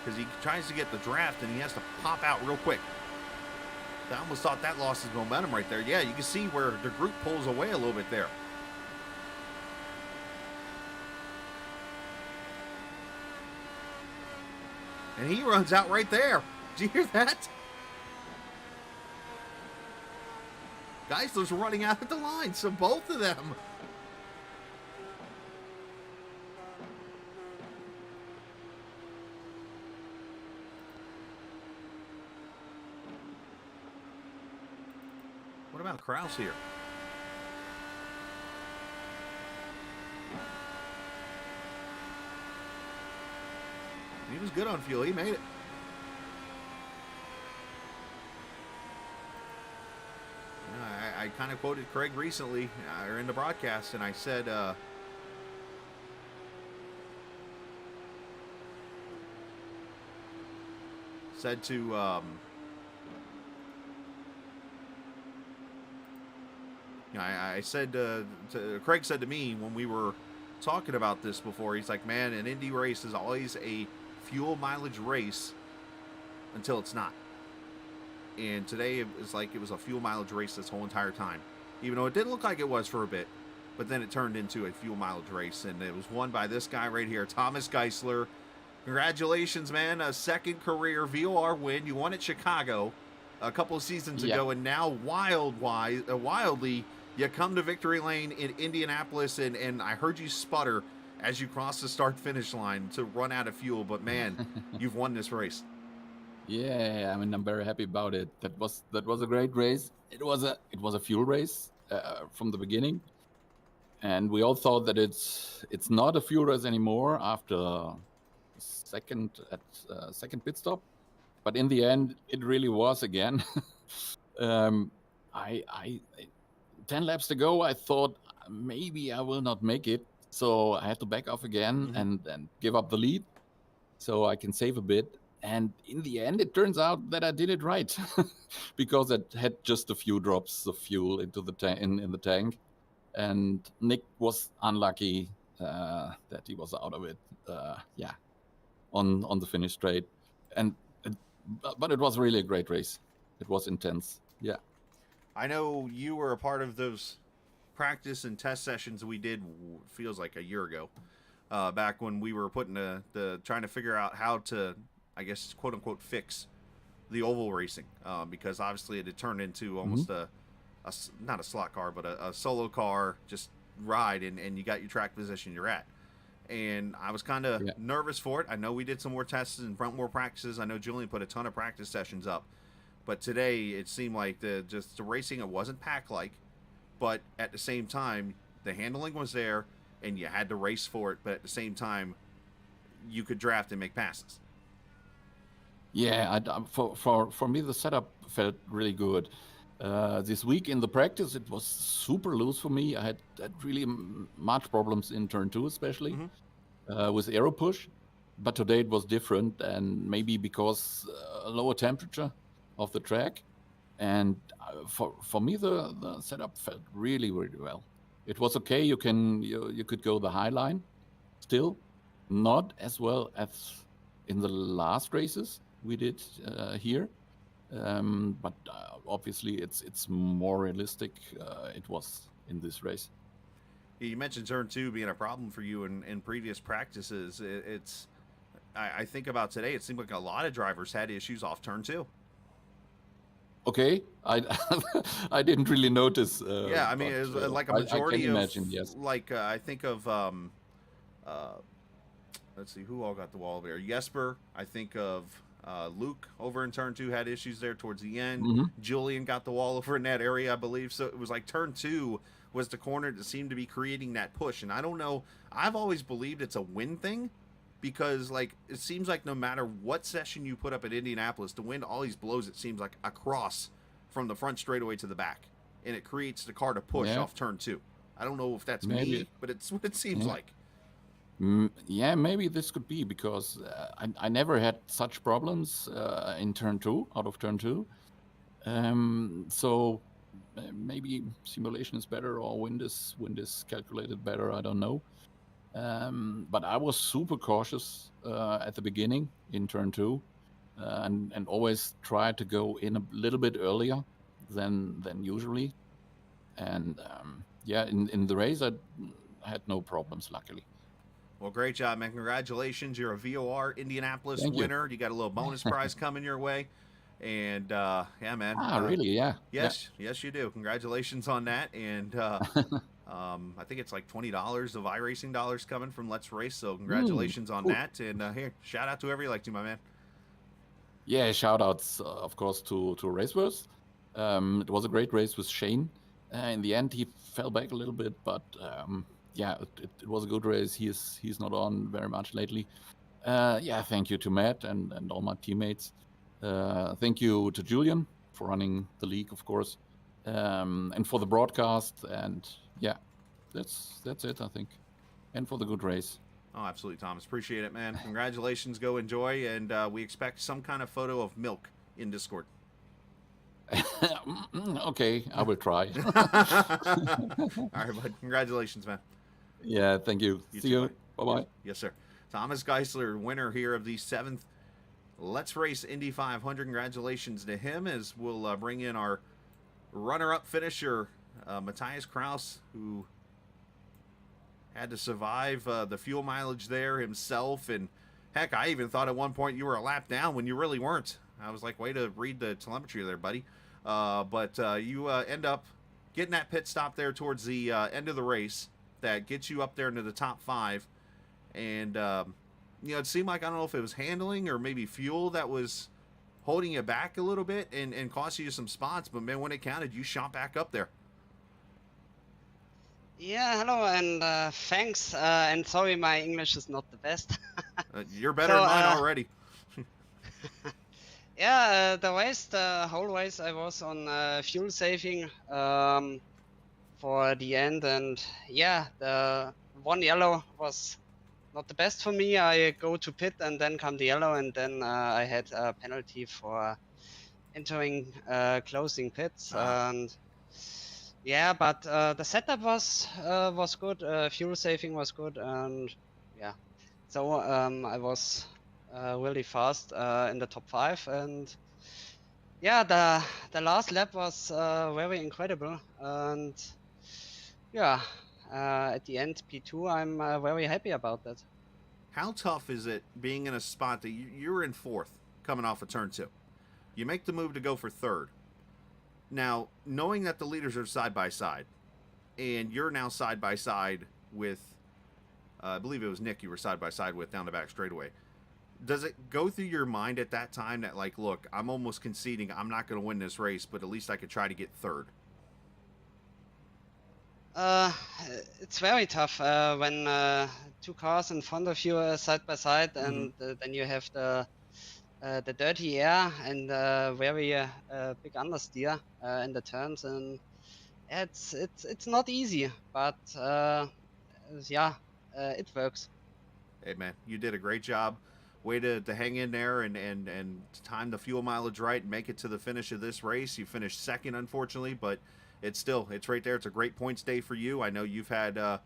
because he tries to get the draft and he has to pop out real quick. I almost thought that lost his momentum right there. Yeah, you can see where DeGroot pulls away a little bit there. And he runs out right there. Did you hear that? Geisler's running out at the line, so both of them. What about Kraus here? He was good on fuel. He made it. I kind of quoted Craig recently, or in the broadcast, and I said, I said Craig said to me when we were talking about this before, he's like, man, an Indy race is always a fuel mileage race until it's not. And today it was a fuel mileage race this whole entire time, even though it didn't look like it was for a bit. But then it turned into a fuel mileage race, and it was won by this guy right here, Thomas Geisler. Congratulations, man. A second career VOR win. You won at Chicago a couple of seasons ago, and now wildly, you come to victory lane in Indianapolis, and I heard you sputter as you crossed the start-finish line to run out of fuel. But, man, you've won this race. Yeah, I mean, I'm very happy about it. That was a great race. It was a fuel race from the beginning, and we all thought that it's not a fuel race anymore after second pit stop, but in the end, it really was again. 10 laps to go, I thought maybe I will not make it, so I had to back off again and give up the lead, so I can save a bit. And in the end, it turns out that I did it right, because I had just a few drops of fuel into the in the tank, and Nick was unlucky that he was out of it. On the finish straight, but it was really a great race. It was intense. Yeah. I know you were a part of those practice and test sessions we did, feels like a year ago, back when we were putting trying to figure out how to, I guess, quote unquote, fix the oval racing, because obviously it had turned into almost not a slot car, but a solo car, just ride, and you got your track position you're at. And I was kind of nervous for it. I know we did some more tests and more practices. I know Julian put a ton of practice sessions up. But today, it seemed like the racing, it wasn't pack-like. But at the same time, the handling was there, and you had to race for it. But at the same time, you could draft and make passes. Yeah, for me, the setup felt really good. This week in the practice, it was super loose for me. I had really much problems in turn 2, especially with aero push. But today it was different, and maybe because lower temperature of the track. And for me, the setup felt really, really well. It was okay. You could go the high line still, not as well as in the last races we did here. But obviously it's more realistic. It was in this race. You mentioned turn 2 being a problem for you in previous practices. I think about today, it seemed like a lot of drivers had issues off turn 2. Okay, I didn't really notice. Yeah, I mean, it was like a majority I can imagine, yes. Like I think of let's see who all got the wall there. Jesper, I think of Luke over in turn 2 had issues there towards the end. Julian got the wall over in that area, I believe. So it was like turn 2 was the corner that seemed to be creating that push. And I don't know, I've always believed it's a win thing, because like it seems like no matter what session you put up at Indianapolis, the wind always blows, it seems like, across from the front straightaway to the back, and it creates the car to push off turn 2. I don't know if that's me, but it's what it seems like. Yeah, maybe this could be, because I never had such problems in turn 2, out of turn 2. So maybe simulation is better, or wind is calculated better. I don't know. But I was super cautious at the beginning in turn 2, and always tried to go in a little bit earlier than usually. And in the race I had no problems, luckily. Well, great job, man. Congratulations. You're a VOR Indianapolis winner. You got a little bonus prize coming your way. And, yeah, man. Really? Yeah. Yes, you do. Congratulations on that. And I think it's like $20 of iRacing dollars coming from Let's Race. So congratulations on that. And here, shout out to whoever you like to, my man. Yeah, shout outs, of course, to Raceverse. It was a great race with Shane. In the end, he fell back a little bit, but... yeah, it was a good race. He's not on very much lately. Yeah, thank you to Matt and all my teammates. Thank you to Julian for running the league, of course, and for the broadcast. And yeah, that's it, I think, and for the good race. Oh, absolutely, Thomas. Appreciate it, man. Congratulations. Go enjoy, and we expect some kind of photo of milk in Discord. Okay, I will try. All right, bud. Congratulations, man. Yeah, thank you. See you. Bye-bye. Yes, sir. Thomas Geisler, winner here of the 7th Let's Race Indy 500. Congratulations to him, as we'll bring in our runner-up finisher, Matthias Kraus, who had to survive the fuel mileage there himself. And heck, I even thought at one point you were a lap down when you really weren't. I was like, way to read the telemetry there, buddy. But you end up getting that pit stop there towards the end of the race that gets you up there into the top 5. And, you know, it seemed like, I don't know if it was handling or maybe fuel that was holding you back a little bit and costing you some spots. But, man, when it counted, you shot back up there. Yeah, hello, and thanks. And sorry, my English is not the best. You're better than mine already. Yeah, the whole race, I was on fuel saving for the end, and yeah, the one yellow was not the best for me. I go to pit, and then come the yellow, and then I had a penalty for entering closing pits, and yeah, but the setup was good. Fuel saving was good, and yeah, so I was really fast in the top 5, and yeah, the last lap was very incredible, and yeah, at the end P2, I'm very happy about that. How tough is it being in a spot that you're in 4th coming off of turn 2? You make the move to go for 3rd. Now, knowing that the leaders are side by side, and you're now side by side with, I believe it was Nick you were side by side with down the back straightaway. Does it go through your mind at that time that, like, look, I'm almost conceding I'm not going to win this race, but at least I could try to get 3rd? It's very tough when 2 cars in front of you are side by side, and then you have the dirty air and very big understeer in the turns, and it's not easy, but yeah, it works. Hey, man, you did a great job. Way to hang in there and time the fuel mileage right and make it to the finish of this race. You finished 2nd, unfortunately, but it's right there. It's a great points day for you. I know you've had a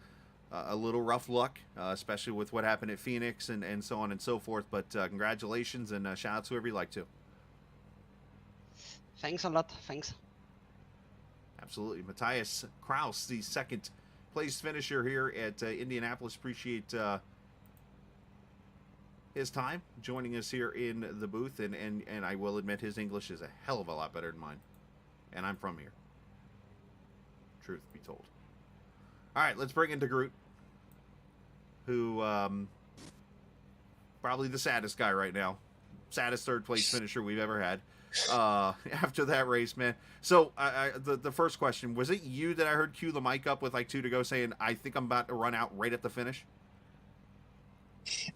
little rough luck, especially with what happened at Phoenix and so on and so forth. But congratulations, and shout out to whoever you like to. Thanks a lot. Thanks. Absolutely. Matthias Kraus, the 2nd place finisher here at Indianapolis. Appreciate his time joining us here in the booth. And I will admit his English is a hell of a lot better than mine. And I'm from here. Truth be told. All right, let's bring in DeGroot, who probably the saddest guy right now. Saddest 3rd place finisher we've ever had. After that race, man. So the first question, was it you that I heard cue the mic up with like 2 to go saying, I think I'm about to run out right at the finish?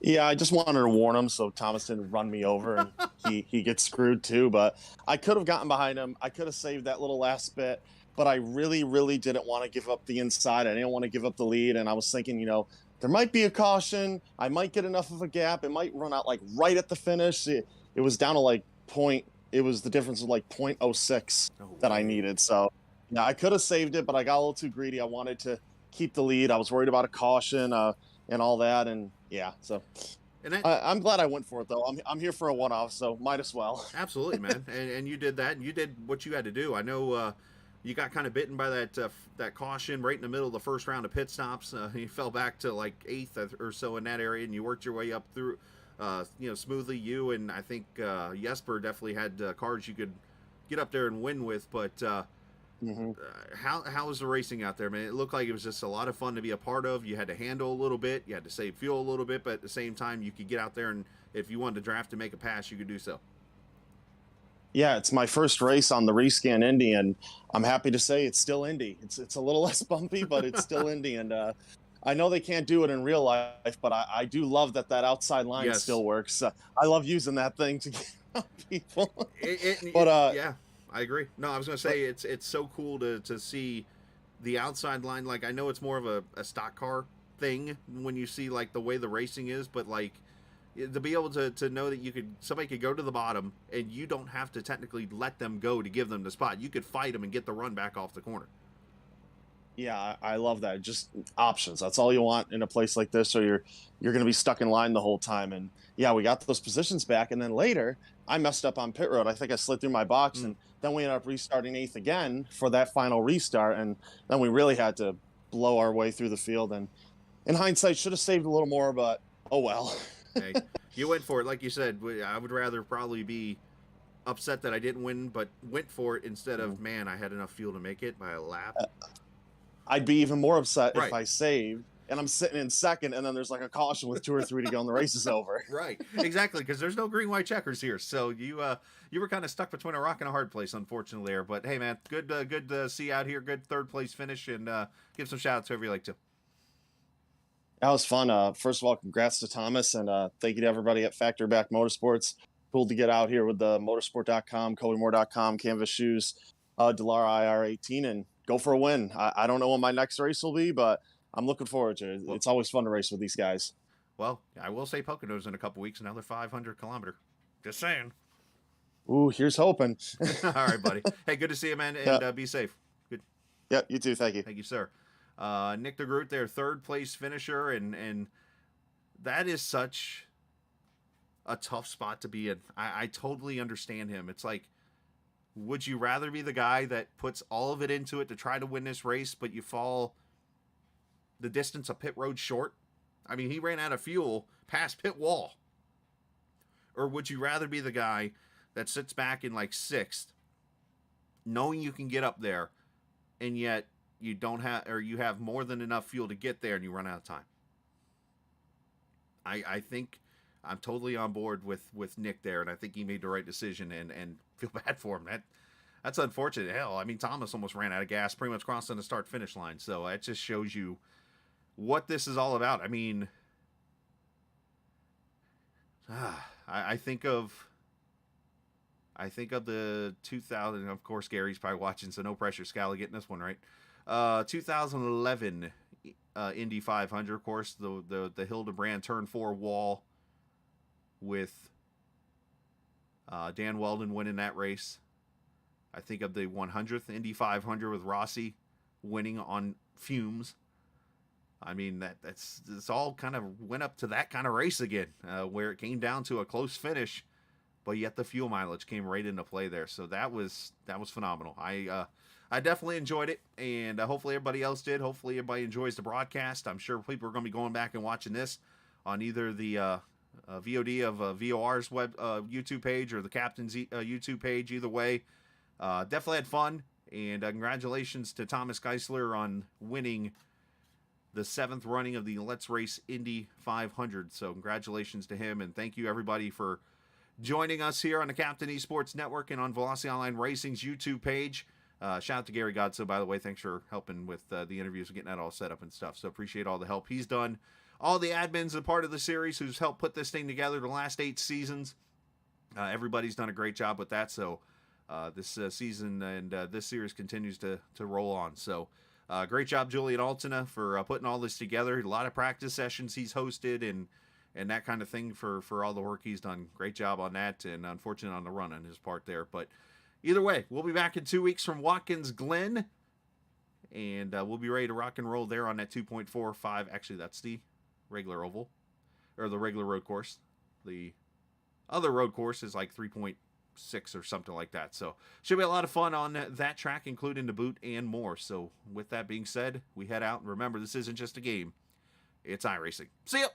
Yeah, I just wanted to warn him so Thomas didn't run me over and he gets screwed too. But I could have gotten behind him. I could have saved that little last bit. But I really, really didn't want to give up the inside. I didn't want to give up the lead. And I was thinking, you know, there might be a caution. I might get enough of a gap. It might run out like right at the finish. It was down to like it was the difference of like 0.06 that I needed. So, yeah, I could have saved it, but I got a little too greedy. I wanted to keep the lead. I was worried about a caution and all that. And yeah, so I'm glad I went for it, though. I'm here for a one-off, so might as well. Absolutely, man. And you did that, and you did what you had to do. I know you got kind of bitten by that caution right in the middle of the first round of pit stops. You fell back to like 8th or so in that area, and you worked your way up through, smoothly. You and I think Jesper definitely had cars you could get up there and win with. But how was the racing out there, man? It looked like it was just a lot of fun to be a part of. You had to handle a little bit, you had to save fuel a little bit, but at the same time, you could get out there and if you wanted to draft and make a pass, you could do so. Yeah, it's my first race on the Rescan Indy, and I'm happy to say it's still Indy. It's a little less bumpy, but it's still Indy, and I know they can't do it in real life, but I do love that outside line Yes. still works. I love using that thing to get out people. But yeah, I agree. No, I was gonna say it's so cool to see the outside line. Like, I know it's more of a stock car thing when you see like the way the racing is, but like to be able to know that somebody could go to the bottom and you don't have to technically let them go to give them the spot. You could fight them and get the run back off the corner. Yeah, I love that. Just options. That's all you want in a place like this, or you're going to be stuck in line the whole time. And yeah, we got those positions back, and then later I messed up on pit road. I think I slid through my box, and then we ended up restarting 8th again for that final restart, and then we really had to blow our way through the field. And in hindsight, should have saved a little more, but oh well. Hey, you went for it, like you said. I would rather probably be upset that I didn't win, but went for it instead of, man, I had enough fuel to make it by a lap. I'd be even more upset if I saved and I'm sitting in second and then there's like a caution with 2 or 3 to go and the race is over. Right, exactly, because there's no green, white checkers here. So you were kind of stuck between a rock and a hard place, unfortunately there. But hey, man, good to see you out here. Good 3rd place finish, and give some shout outs whoever you like to. That was fun. First of all, congrats to Thomas, and thank you to everybody at Factory Back Motorsports. Cool to get out here with the motorsport.com, CodyMoore.com, Canvas Shoes, Delara IR18, and go for a win. I don't know when my next race will be, but I'm looking forward to it. It's always fun to race with these guys. Well, I will say Poconos in a couple weeks, another 500-kilometer. Just saying. Ooh, here's hoping. All right, buddy. Hey, good to see you, man, and be safe. Good. Yeah, you too. Thank you. Thank you, sir. Nick DeGroot, their 3rd place finisher, and that is such a tough spot to be in. I totally understand him. It's like, would you rather be the guy that puts all of it into it to try to win this race, but you fall the distance of pit road short? I mean, he ran out of fuel past pit wall. Or would you rather be the guy that sits back in like 6th, knowing you can get up there, and yet you don't have, or you have more than enough fuel to get there and you run out of time? I think I'm totally on board with Nick there, and I think he made the right decision, and feel bad for him. That's unfortunate. Hell, I mean, Thomas almost ran out of gas pretty much crossing the start-finish line, so it just shows you what this is all about. I mean, I think of the 2000, of course, Gary's probably watching, so no pressure, Scally getting this one right. 2011 Indy 500, of course, the Hildebrand Turn 4 wall with Dan Weldon winning that race. I think of the 100th Indy 500 with Rossi winning on fumes. I mean, that's all kind of went up to that kind of race again, where it came down to a close finish, but yet the fuel mileage came right into play there. So that was phenomenal. I definitely enjoyed it, and hopefully everybody else did. Hopefully everybody enjoys the broadcast. I'm sure people are going to be going back and watching this on either the VOD of VOR's YouTube page or the Captain's YouTube page. Either way, definitely had fun, and congratulations to Thomas Geisler on winning the 7th running of the Let's Race Indy 500. So congratulations to him, and thank you everybody for joining us here on the Captain Esports Network and on Velocity Online Racing's YouTube page. Shout out to Gary Godso, by the way. Thanks for helping with the interviews and getting that all set up and stuff. So appreciate all the help he's done. All the admins a part of the series who's helped put this thing together the last 8 seasons. Everybody's done a great job with that. So this season and this series continues to roll on. So great job, Julian Altina, for putting all this together. A lot of practice sessions he's hosted and that kind of thing for all the work he's done. Great job on that, and unfortunate on the run on his part there. But either way, we'll be back in 2 weeks from Watkins Glen, and we'll be ready to rock and roll there on that 2.45. Actually, that's the regular oval, or the regular road course. The other road course is like 3.6 or something like that. So should be a lot of fun on that track, including the boot and more. So with that being said, we head out, and remember, this isn't just a game. It's iRacing. See ya!